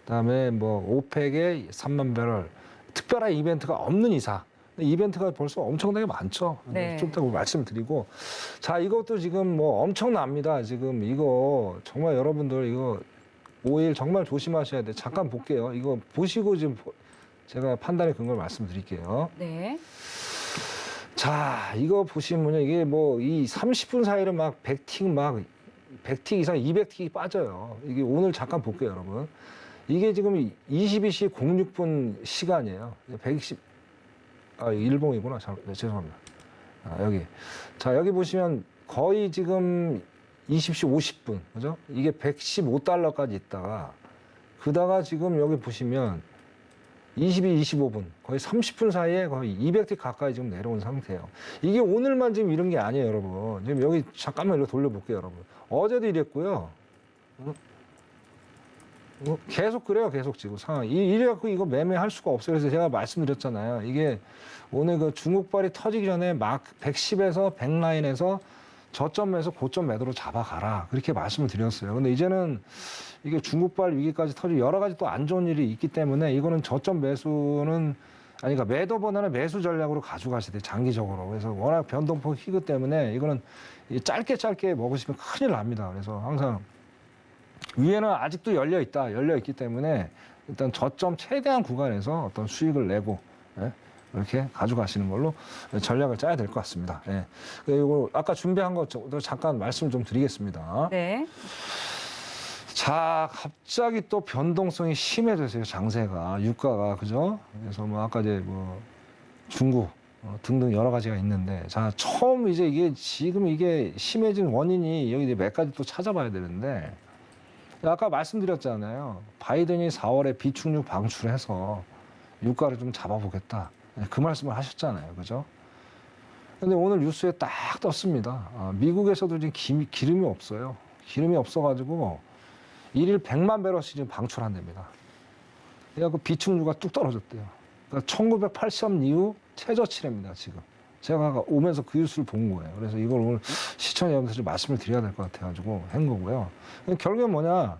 그다음에 뭐 오펙의 3만 배럴, 특별한 이벤트가 없는 이상. 이벤트가 벌써 엄청나게 많죠. 네. 좀 이따 말씀드리고. 자, 이것도 지금 뭐 엄청납니다. 지금 이거 정말 여러분들 이거 오일 정말 조심하셔야 돼요. 잠깐 볼게요. 이거 보시고 지금 제가 판단의 근거를 말씀드릴게요. 네. 자, 이거 보시면요. 이게 뭐 이 30분 사이로 막 100틱 이상 200틱이 빠져요. 이게 오늘 잠깐 볼게요, 여러분. 이게 지금 22시 06분 시간이에요. 120, 일봉이구나. 네, 죄송합니다. 여기. 자, 여기 보시면 거의 지금 20시 50분. 그죠? 이게 115달러까지 있다가, 그다가 지금 여기 보시면 22, 25분. 거의 30분 사이에 거의 200티 가까이 지금 내려온 상태예요. 이게 오늘만 지금 이런 게 아니에요, 여러분. 지금 여기 잠깐만 이렇게 돌려볼게요, 여러분. 어제도 이랬고요. 계속 그래요, 계속 지금 상황이. 이래갖고 이거 매매할 수가 없어요. 그래서 제가 말씀드렸잖아요. 이게 오늘 그 중국발이 터지기 전에 막 110에서 100라인에서 저점에서 고점 매도로 잡아가라. 그렇게 말씀을 드렸어요. 근데 이제는 이게 중국발 위기까지 터지고 여러 가지 또 안 좋은 일이 있기 때문에 이거는 저점 매수는 아니, 그러니까 매도보다는 매수 전략으로 가져가셔야 돼요, 장기적으로. 그래서 워낙 변동폭 희그 때문에 이거는 짧게 먹으시면 큰일 납니다. 그래서 항상 위에는 아직도 열려 있기 때문에 일단 저점 최대한 구간에서 어떤 수익을 내고, 예? 이렇게 가져가시는 걸로 전략을 짜야 될 것 같습니다. 예. 그리고 아까 준비한 거 잠깐 말씀을 좀 드리겠습니다. 네. 자, 갑자기 또 변동성이 심해졌어요, 장세가, 유가가, 그죠? 그래서 뭐 아까 이제 뭐 중국 등등 여러 가지가 있는데, 자, 처음 이제 이게 지금 이게 심해진 원인이 여기 몇 가지 또 찾아봐야 되는데, 아까 말씀드렸잖아요. 바이든이 4월에 비축유 방출해서 유가를 좀 잡아보겠다. 그 말씀을 하셨잖아요. 그죠? 근데 오늘 뉴스에 딱 떴습니다. 미국에서도 지금 기름이 없어요. 기름이 없어가지고 일일 100만 배럴씩 지금 방출한답니다. 그래갖고 비축유가 뚝 떨어졌대요. 그러니까 1980년 이후 최저치랍니다, 지금. 제가 오면서 그 뉴스를 본 거예요. 그래서 이걸 오늘 시청자 여러분들 말씀을 드려야 될 것 같아가지고 한 거고요. 결국엔 뭐냐?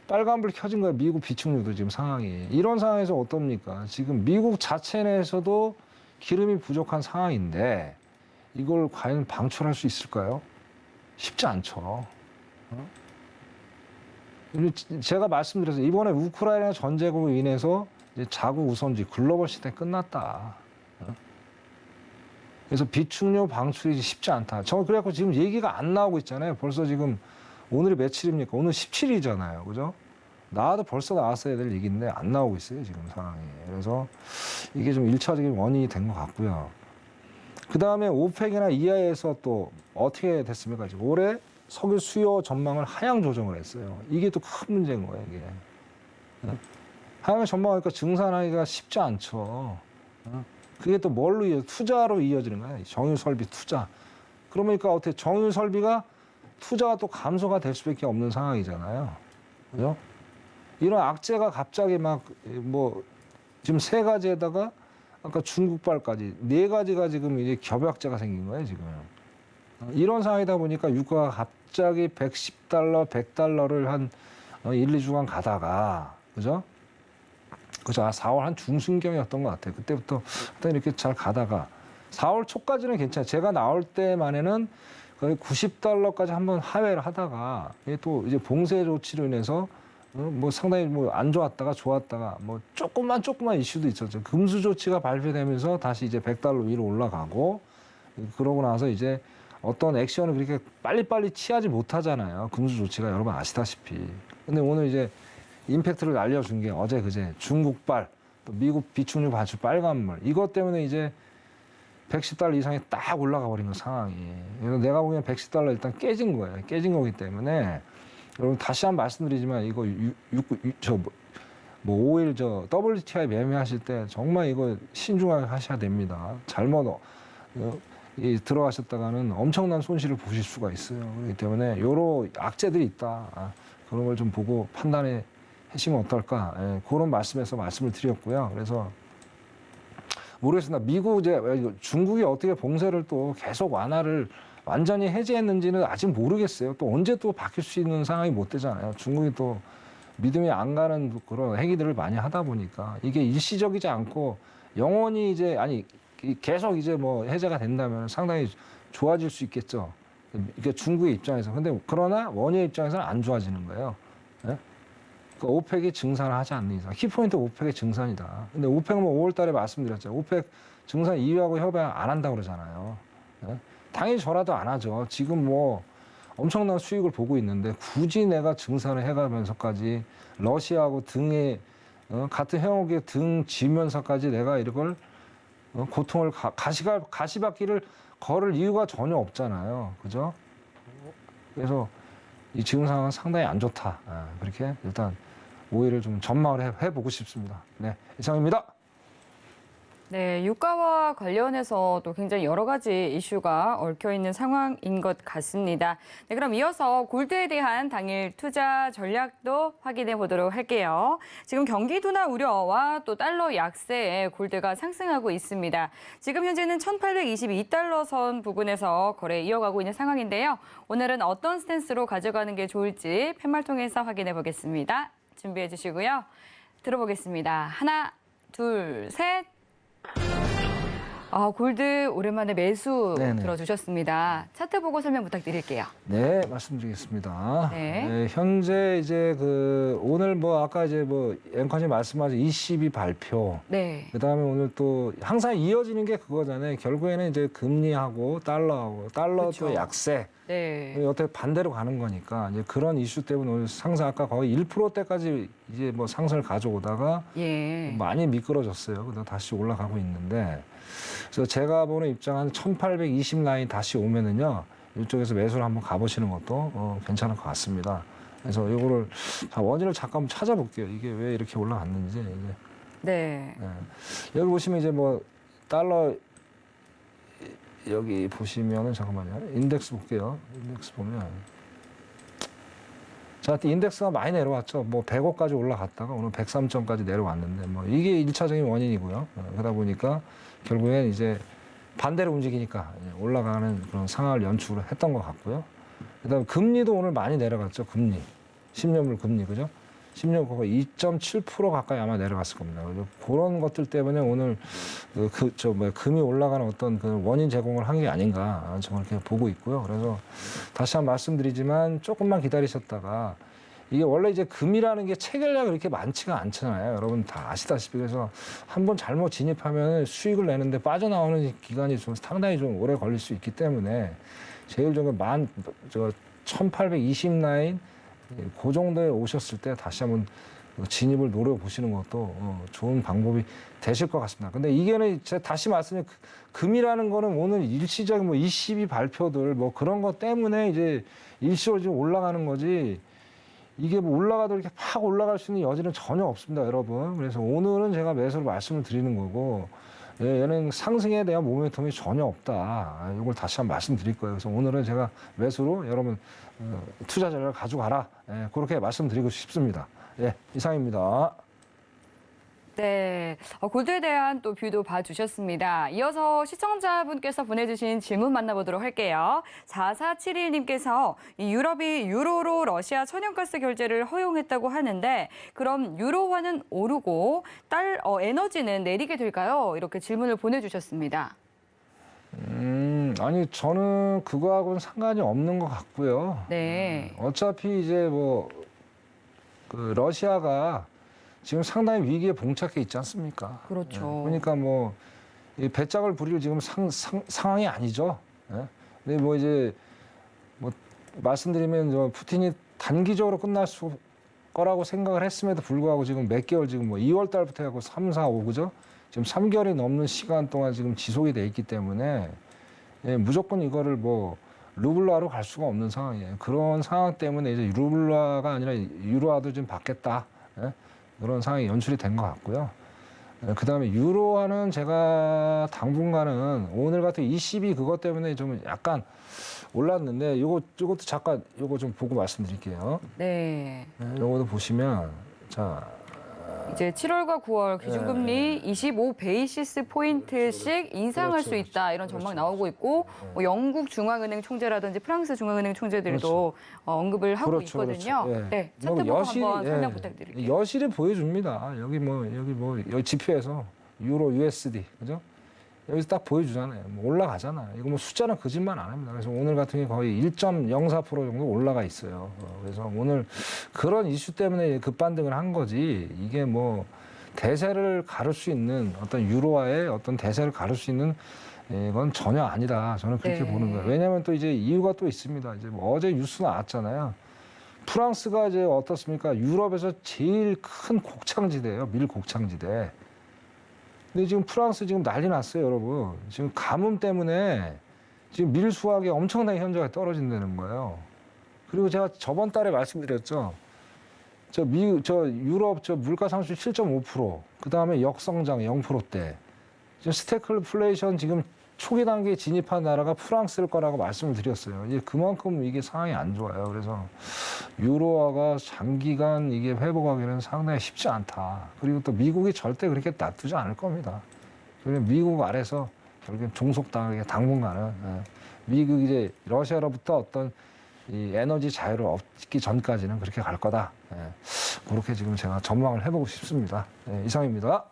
빨간불 켜진 거예요. 미국 비축유도 지금 상황이. 이런 상황에서 어떻습니까? 지금 미국 자체 내에서도 기름이 부족한 상황인데 이걸 과연 방출할 수 있을까요? 쉽지 않죠. 제가 말씀드렸어요. 이번에 우크라이나 전쟁으로 인해서 이제 자국 우선주의 글로벌 시대 끝났다. 그래서 비축유 방출이 쉽지 않다. 저 그래갖고 지금 얘기가 안 나오고 있잖아요. 벌써 지금 오늘이 며칠입니까? 오늘 17일이잖아요. 그죠? 나와도 벌써 나왔어야 될 얘기인데 안 나오고 있어요. 지금 상황이. 그래서 이게 좀 1차적인 원인이 된 것 같고요. 그 다음에 오펙이나 이하에서 또 어떻게 됐습니까? 지금 올해 석유 수요 전망을 하향 조정을 했어요. 이게 또 큰 문제인 거예요, 이게. 하향 전망하니까 증산하기가 쉽지 않죠. 그게 또 뭘로 투자로 이어지는 거예요. 정유 설비 투자. 그러니까 어떻게 정유 설비가 투자가 또 감소가 될 수밖에 없는 상황이잖아요. 그죠? 이런 악재가 갑자기 막 뭐 지금 3가지에다가 아까 중국발까지 4가지가 지금 이제 겹약재가 생긴 거예요, 지금. 이런 상황이다 보니까 유가가 갑자기 110달러, 100달러를 한 1, 2주간 가다가, 그죠? 그죠? 4월 한 중순경이었던 것 같아요. 그때부터 일단 이렇게 잘 가다가 4월 초까지는 괜찮아요. 제가 나올 때만에는 거의 90달러까지 한번 하회를 하다가 이게 또 이제 봉쇄 조치로 인해서 뭐 상당히 뭐 안 좋았다가 좋았다가 뭐 조금만 이슈도 있었죠. 금수 조치가 발표되면서 다시 이제 100달러 위로 올라가고 그러고 나서 이제 어떤 액션을 그렇게 빨리빨리 취하지 못하잖아요. 금수 조치가 여러분 아시다시피. 근데 오늘 이제 임팩트를 알려준 게 어제 그제 중국발, 또 미국 비축유 반출 빨간물 이것 때문에 이제 110달러 이상이 딱 올라가 버린 거 상황이. 그래서 내가 보기엔 110달러 일단 깨진 거예요. 깨진 거기 때문에 여러분 다시 한번 말씀드리지만 이거 5일 WTI 매매하실 때 정말 이거 신중하게 하셔야 됩니다. 잘못 들어가셨다가는 엄청난 손실을 보실 수가 있어요. 그렇기 때문에 여러 악재들이 있다. 그런 걸 좀 보고 판단해 하시면 어떨까. 예, 그런 말씀에서 말씀을 드렸고요. 그래서 모르겠습니다. 중국이 어떻게 봉쇄를 또 계속 완화를 완전히 해제했는지는 아직 모르겠어요. 또 언제 또 바뀔 수 있는 상황이 못 되잖아요. 중국이 또 믿음이 안 가는 그런 행위들을 많이 하다 보니까 이게 일시적이지 않고 영원히 이제 계속 이제 뭐 해제가 된다면 상당히 좋아질 수 있겠죠. 이게 중국의 입장에서. 근데 그러나 원유의 입장에서는 안 좋아지는 거예요. 예? 그러니까 오펙이 증산을 하지 않는 이상. 키포인트 오펙의 증산이다. 근데 오펙은 뭐 5월 달에 말씀드렸죠. 오펙 증산 2위하고 협약 안 한다고 그러잖아요. 예? 당연히 저라도 안 하죠. 지금 뭐 엄청난 수익을 보고 있는데 굳이 내가 증산을 해가면서까지 러시아하고 등에 같은 형국에 등 지면서까지 내가 이걸 고통을 가시밭길을 걸을 이유가 전혀 없잖아요. 그죠? 그래서 이 지금 상황은 상당히 안 좋다. 그렇게 일단 5일을 좀 전망을 해보고 싶습니다. 네, 이상입니다. 네, 유가와 관련해서 또 굉장히 여러 가지 이슈가 얽혀 있는 상황인 것 같습니다. 네, 그럼 이어서 골드에 대한 당일 투자 전략도 확인해 보도록 할게요. 지금 경기 둔화 우려와 또 달러 약세에 골드가 상승하고 있습니다. 지금 현재는 1822달러 선 부근에서 거래 이어가고 있는 상황인데요. 오늘은 어떤 스탠스로 가져가는 게 좋을지 팻말 통해서 확인해 보겠습니다. 준비해 주시고요. 들어보겠습니다. 하나, 둘, 셋. 골드 오랜만에 매수 네네. 들어주셨습니다. 차트 보고 설명 부탁드릴게요. 네, 말씀드리겠습니다. 네. 현재 이제 오늘 뭐 아까 이제 뭐 앵커님 말씀하신 ECB 발표. 네. 그다음에 오늘 또 항상 이어지는 게 그거잖아요. 결국에는 이제 금리하고 달러하고 달러 또 그렇죠. 약세. 네. 어떻게 반대로 가는 거니까 이제 그런 이슈 때문에 오늘 상승 아까 거의 1%대까지 이제 뭐 상승을 가져오다가 예. 많이 미끄러졌어요. 그다음 다시 올라가고 있는데 그래서 제가 보는 입장은 1820 라인 다시 오면은요 이쪽에서 매수를 한번 가보시는 것도 괜찮을 것 같습니다. 그래서 이거를 원인을 잠깐 찾아볼게요. 이게 왜 이렇게 올라갔는지. 이제. 네. 네. 여기 보시면 이제 뭐 달러 여기 보시면은 잠깐만요. 인덱스 볼게요. 인덱스 보면 자, 인덱스가 많이 내려왔죠. 뭐 100억까지 올라갔다가 오늘 103점까지 내려왔는데 뭐 이게 1차적인 원인이고요. 그러다 보니까 결국엔 이제 반대로 움직이니까 올라가는 그런 상황을 연출을 했던 것 같고요. 그다음에 금리도 오늘 많이 내려갔죠. 금리. 10년물 금리, 그죠? 10년 거의 2.7% 가까이 아마 내려갔을 겁니다. 그런 것들 때문에 오늘 금이 올라가는 어떤 그 원인 제공을 한 게 아닌가 저는 그렇게 보고 있고요. 그래서 다시 한번 말씀드리지만 조금만 기다리셨다가 이게 원래 이제 금이라는 게 체결량이 그렇게 많지가 않잖아요. 여러분 다 아시다시피. 그래서 한번 잘못 진입하면 수익을 내는데 빠져나오는 기간이 좀 상당히 좀 오래 걸릴 수 있기 때문에 제일 좋은 건 1820 라인 그 정도에 오셨을 때 다시 한번 진입을 노려보시는 것도 좋은 방법이 되실 것 같습니다. 근데 이게는 제가 다시 말씀드린 금이라는 거는 오늘 일시적인 뭐 22 발표들 뭐 그런 것 때문에 이제 일시적으로 지금 올라가는 거지 이게 뭐 올라가도 이렇게 팍 올라갈 수 있는 여지는 전혀 없습니다, 여러분. 그래서 오늘은 제가 매수를 말씀을 드리는 거고 얘는 상승에 대한 모멘텀이 전혀 없다. 이걸 다시 한번 말씀드릴 거예요. 그래서 오늘은 제가 매수로 여러분 투자 전략을 가져가라. 그렇게 말씀드리고 싶습니다. 이상입니다. 네, 골드에 대한 또 뷰도 봐주셨습니다. 이어서 시청자분께서 보내주신 질문 만나보도록 할게요. 4471님께서 이 유럽이 유로로 러시아 천연가스 결제를 허용했다고 하는데 그럼 유로화는 오르고 에너지는 내리게 될까요? 이렇게 질문을 보내주셨습니다. 아니 저는 그거하고는 상관이 없는 것 같고요. 네. 어차피 이제 뭐 그 러시아가 지금 상당히 위기에 봉착해 있지 않습니까? 그렇죠. 그러니까 뭐 이 배짱을 부릴 지금 상황이 아니죠. 근데 뭐 이제 뭐 말씀드리면 저 푸틴이 단기적으로 끝날 거라고 생각을 했음에도 불구하고 지금 몇 개월 지금 뭐 2월 달부터 해갖고 3, 4, 5 그죠? 지금 3개월이 넘는 시간 동안 지금 지속이 돼 있기 때문에 무조건 이거를 뭐 루블라로 갈 수가 없는 상황이에요. 그런 상황 때문에 이제 루블라가 아니라 유로화도 좀 받겠다. 그런 상황이 연출이 된 것 같고요. 그 다음에 유로화는 제가 당분간은 오늘 같은 22 그것 때문에 좀 약간 올랐는데 요것도 잠깐 요거 좀 보고 말씀드릴게요. 네. 요것도 보시면 자 이제 7월과 9월 기준금리 25 베이시스 포인트씩 인상할 그렇죠, 수 있다 이런 전망이 그렇죠. 나오고 있고 뭐 영국 중앙은행 총재라든지 프랑스 중앙은행 총재들도 언급을 하고 그렇죠, 있거든요. 그렇죠. 네, 뭐 차트 보고 한번 설명 부탁드릴게요. 여실히 보여줍니다. 여기 지표에서 유로 USD 그죠? 여기서 딱 보여주잖아요. 뭐 올라가잖아요. 이거 뭐 숫자는 거짓말 안 합니다. 그래서 오늘 같은 경우 거의 1.04% 정도 올라가 있어요. 그래서 오늘 그런 이슈 때문에 급반등을 한 거지 이게 뭐 대세를 가를 수 있는 어떤 유로화의 어떤 대세를 가를 수 있는 건 전혀 아니다. 저는 그렇게 네. 보는 거예요. 왜냐하면 또 이제 이유가 또 있습니다. 이제 뭐 어제 뉴스 나왔잖아요. 프랑스가 이제 어떻습니까? 유럽에서 제일 큰 곡창지대예요. 밀 곡창지대. 근데 지금 프랑스 지금 난리 났어요, 여러분. 지금 가뭄 때문에 지금 밀 수확이 엄청나게 현저하게 떨어진다는 거예요. 그리고 제가 저번 달에 말씀드렸죠. 저 유럽 물가 상승 7.5%, 그 다음에 역성장 0%대. 지금 스태글플레이션 지금 초기 단계에 진입한 나라가 프랑스일 거라고 말씀을 드렸어요. 이제 그만큼 이게 상황이 안 좋아요. 그래서 유로화가 장기간 이게 회복하기는 상당히 쉽지 않다. 그리고 또 미국이 절대 그렇게 놔두지 않을 겁니다. 그러면 미국 아래서 결국엔 종속당하게 당분간은 미국이 이제 러시아로부터 어떤 이 에너지 자유를 얻기 전까지는 그렇게 갈 거다. 그렇게 지금 제가 전망을 해보고 싶습니다. 이상입니다.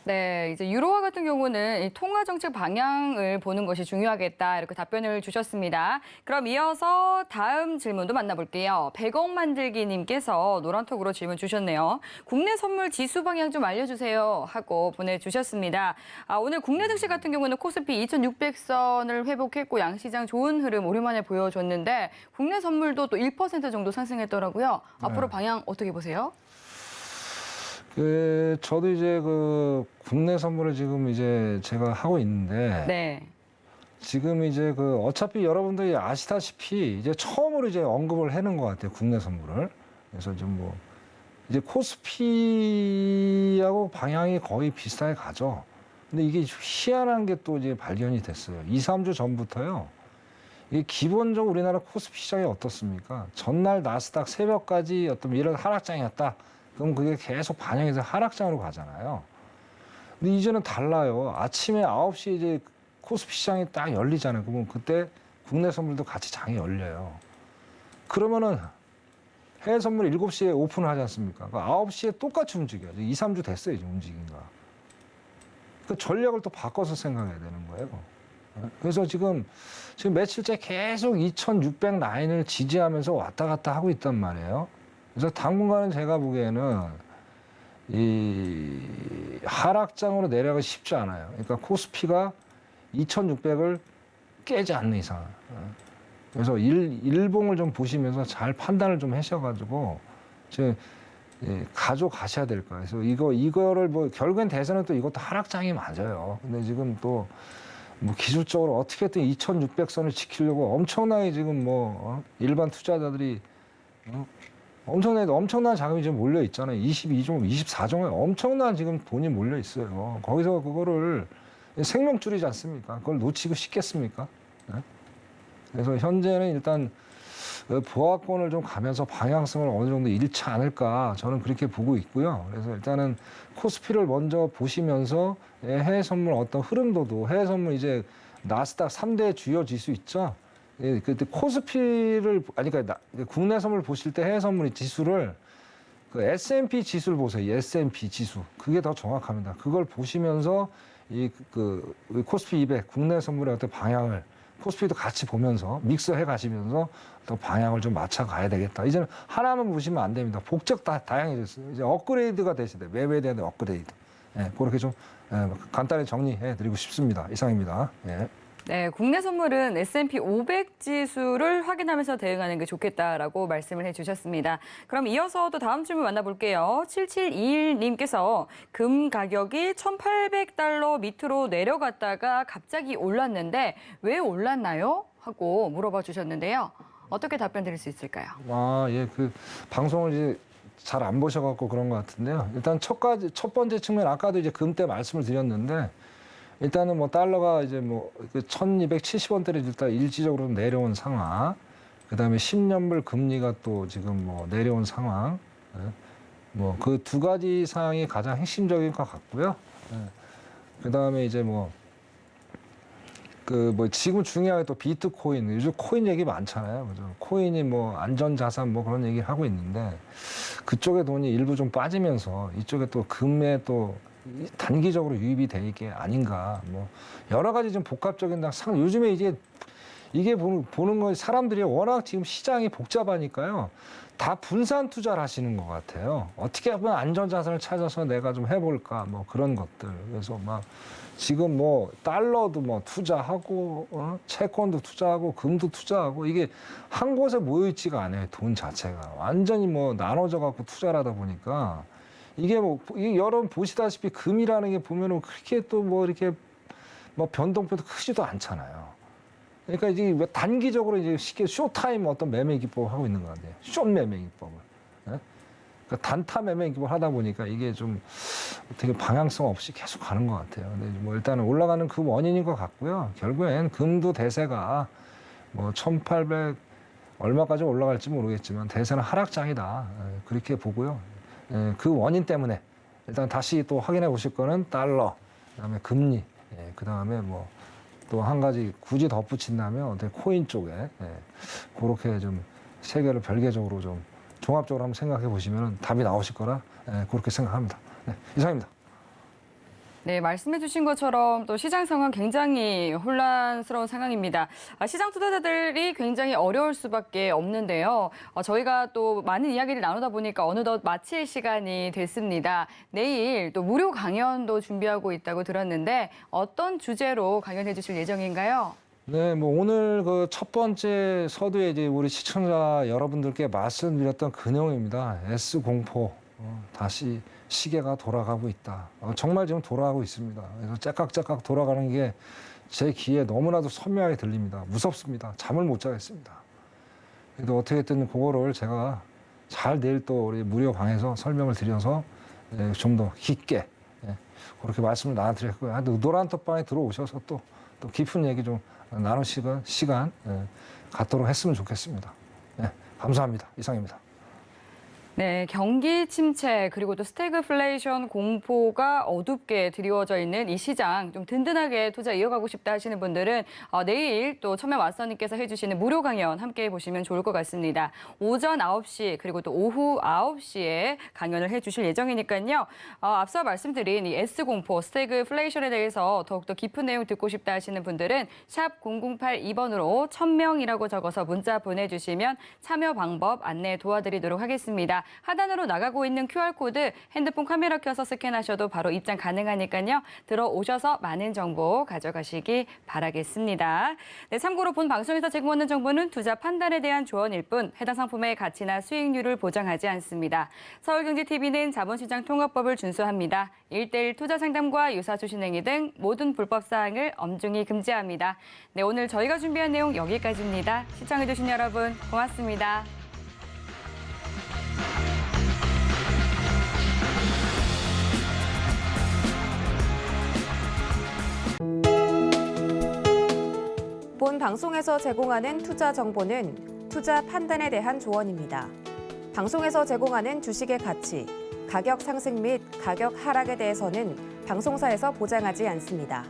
네, 이제 유로화 같은 경우는 이 통화 정책 방향을 보는 것이 중요하겠다 이렇게 답변을 주셨습니다. 그럼 이어서 다음 질문도 만나볼게요. 100억 만들기님께서 노란톡으로 질문 주셨네요. 국내 선물 지수 방향 좀 알려주세요 하고 보내주셨습니다. 오늘 국내 증시 같은 경우는 코스피 2,600선을 회복했고 양시장 좋은 흐름 오랜만에 보여줬는데 국내 선물도 또 1% 정도 상승했더라고요. 앞으로 방향 어떻게 보세요? 저도 이제 그 국내 선물을 지금 이제 제가 하고 있는데 네. 지금 이제 그 어차피 여러분들이 아시다시피 이제 처음으로 이제 언급을 해놓은 것 같아요. 국내 선물을. 그래서 좀 뭐 이제 코스피하고 방향이 거의 비슷하게 가죠. 근데 이게 희한한 게 또 이제 발견이 됐어요. 2, 3주 전부터요. 이게 기본적으로 우리나라 코스피 시장이 어떻습니까? 전날 나스닥 새벽까지 어떤 이런 하락장이었다. 그럼 그게 계속 반영해서 하락장으로 가잖아요. 근데 이제는 달라요. 아침에 9시에 이제 코스피 시장이 딱 열리잖아요. 그러면 그때 국내 선물도 같이 장이 열려요. 그러면은 해외 선물 7시에 오픈을 하지 않습니까? 그 9시에 똑같이 움직여요. 2, 3주 됐어요, 지금 움직인가. 그 전략을 또 바꿔서 생각해야 되는 거예요. 그래서 지금 며칠째 계속 2,600 라인을 지지하면서 왔다 갔다 하고 있단 말이에요. 그래서 당분간은 제가 보기에는 이 하락장으로 내려가기 쉽지 않아요. 그러니까 코스피가 2,600을 깨지 않는 이상. 그래서 일봉을 좀 보시면서 잘 판단을 좀 하셔가지고 가져가셔야 될 거예요. 그래서 이거를 뭐 결국엔 대세는 또 이것도 하락장이 맞아요. 근데 지금 또 뭐 기술적으로 어떻게든 2,600선을 지키려고 엄청나게 지금 일반 투자자들이 엄청난 자금이 지금 몰려 있잖아요. 22종, 24종에 엄청난 지금 돈이 몰려 있어요. 거기서 그거를 생명줄이지 않습니까? 그걸 놓치고 싶겠습니까? 네? 그래서 현재는 일단 보합권을 좀 가면서 방향성을 어느 정도 잃지 않을까 저는 그렇게 보고 있고요. 그래서 일단은 코스피를 먼저 보시면서 해외 선물 어떤 흐름도도 해외 선물 이제 나스닥 3대 주요 지수 있죠. 그때 코스피를 그러니까 국내 선물 보실 때 해외 선물 지수를 그 S&P 지수를 보세요. S&P 지수 그게 더 정확합니다. 그걸 보시면서 그 코스피 200 국내 선물의 어떤 방향을 코스피도 같이 보면서 믹스해 가시면서 또 방향을 좀 맞춰 가야 되겠다. 이제는 하나만 보시면 안 됩니다. 복적 다양해졌어요. 이제 업그레이드가 되시대. 매매에 대한 업그레이드. 그렇게 좀 간단히 정리해 드리고 싶습니다. 이상입니다. 네, 국내 선물은 S&P 500 지수를 확인하면서 대응하는 게 좋겠다라고 말씀을 해주셨습니다. 그럼 이어서 또 다음 질문 만나볼게요. 7721님께서 금 가격이 1,800달러 밑으로 내려갔다가 갑자기 올랐는데 왜 올랐나요? 하고 물어봐 주셨는데요. 어떻게 답변 드릴 수 있을까요? 그 방송을 이제 잘 안 보셔갖고 그런 것 같은데요. 일단 첫 번째 측면 아까도 이제 금 때 말씀을 드렸는데. 일단은 달러가 이제 1,270원대를 일단 일시적으로 내려온 상황. 그다음에 10년물 금리가 또 지금 내려온 상황. 그 두 가지 사항이 가장 핵심적인 것 같고요. 그다음에 이제 지금 중요하게 또 비트코인, 요즘 코인 얘기 많잖아요. 그죠? 코인이 안전자산 그런 얘기를 하고 있는데 그쪽에 돈이 일부 좀 빠지면서 이쪽에 또 금에 또 단기적으로 유입이 되는 게 아닌가. 여러 가지 좀 복합적인 요즘에 이게 보는 거 사람들이 워낙 지금 시장이 복잡하니까요. 다 분산 투자를 하시는 것 같아요. 어떻게 하면 안전자산을 찾아서 내가 좀 해볼까 그런 것들. 그래서 지금 달러도 투자하고 채권도 투자하고 금도 투자하고 이게 한 곳에 모여 있지가 않아요. 돈 자체가 완전히 나눠져 갖고 투자를 하다 보니까. 이게 여러분 보시다시피 금이라는 게 보면은 그렇게 또 이렇게 변동표도 크지도 않잖아요. 그러니까 이제 단기적으로 이제 쉽게 쇼타임 어떤 매매 기법을 하고 있는 거 같아요. 숏 매매 기법을. 그러니까 단타 매매 기법을 하다 보니까 이게 좀 되게 방향성 없이 계속 가는 것 같아요. 근데 일단은 올라가는 그 원인인 것 같고요. 결국엔 금도 대세가 1,800 얼마까지 올라갈지 모르겠지만 대세는 하락장이다. 그렇게 보고요. 그 원인 때문에 일단 다시 또 확인해 보실 거는 달러, 그다음에 금리, 그다음에 또 한 가지 굳이 덧붙인다면 어떻게 코인 쪽에 그렇게 좀 세 개를 별개적으로 좀 종합적으로 한번 생각해 보시면 답이 나오실 거라 그렇게 생각합니다. 이상입니다. 네, 말씀해 주신 것처럼 또 시장 상황 굉장히 혼란스러운 상황입니다. 시장 투자자들이 굉장히 어려울 수밖에 없는데요. 저희가 또 많은 이야기를 나누다 보니까 어느덧 마칠 시간이 됐습니다. 내일 또 무료 강연도 준비하고 있다고 들었는데 어떤 주제로 강연해 주실 예정인가요? 네, 오늘 그 첫 번째 서두에 이제 우리 시청자 여러분들께 말씀드렸던 그 내용입니다. S공포 다시 시계가 돌아가고 있다. 정말 지금 돌아가고 있습니다. 그래서 째깍째깍 돌아가는 게 제 귀에 너무나도 선명하게 들립니다. 무섭습니다. 잠을 못 자겠습니다. 그래도 어떻게든 그거를 제가 잘 내일 또 우리 무료 방에서 설명을 드려서 좀 더 깊게 그렇게 말씀을 나눠드렸고요. 노란 톡방에 들어오셔서 또 깊은 얘기 좀 나눌 시간 갖도록 했으면 좋겠습니다. 감사합니다. 이상입니다. 네, 경기 침체 그리고 또 스태그플레이션 공포가 어둡게 드리워져 있는 이 시장 좀 든든하게 투자 이어가고 싶다 하시는 분들은 내일 또 천면 왓서님께서 해주시는 무료 강연 함께 보시면 좋을 것 같습니다. 오전 9시 그리고 또 오후 9시에 강연을 해주실 예정이니까요. 앞서 말씀드린 이 S공포 스태그플레이션에 대해서 더욱더 깊은 내용 듣고 싶다 하시는 분들은 샵 0082번으로 1000명이라고 적어서 문자 보내주시면 참여 방법 안내 도와드리도록 하겠습니다. 있습니다. 하단으로 나가고 있는 QR코드 핸드폰 카메라 켜서 스캔하셔도 바로 입장 가능하니까요. 들어오셔서 많은 정보 가져가시기 바라겠습니다. 네, 참고로 본 방송에서 제공하는 정보는 투자 판단에 대한 조언일 뿐 해당 상품의 가치나 수익률을 보장하지 않습니다. 서울경제TV는 자본시장 통합법을 준수합니다. 1:1 투자 상담과 유사 주식 행위 등 모든 불법 사항을 엄중히 금지합니다. 네, 오늘 저희가 준비한 내용 여기까지입니다. 시청해주신 여러분 고맙습니다. 본 방송에서 제공하는 투자 정보는 투자 판단에 대한 조언입니다. 방송에서 제공하는 주식의 가치, 가격 상승 및 가격 하락에 대해서는 방송사에서 보장하지 않습니다.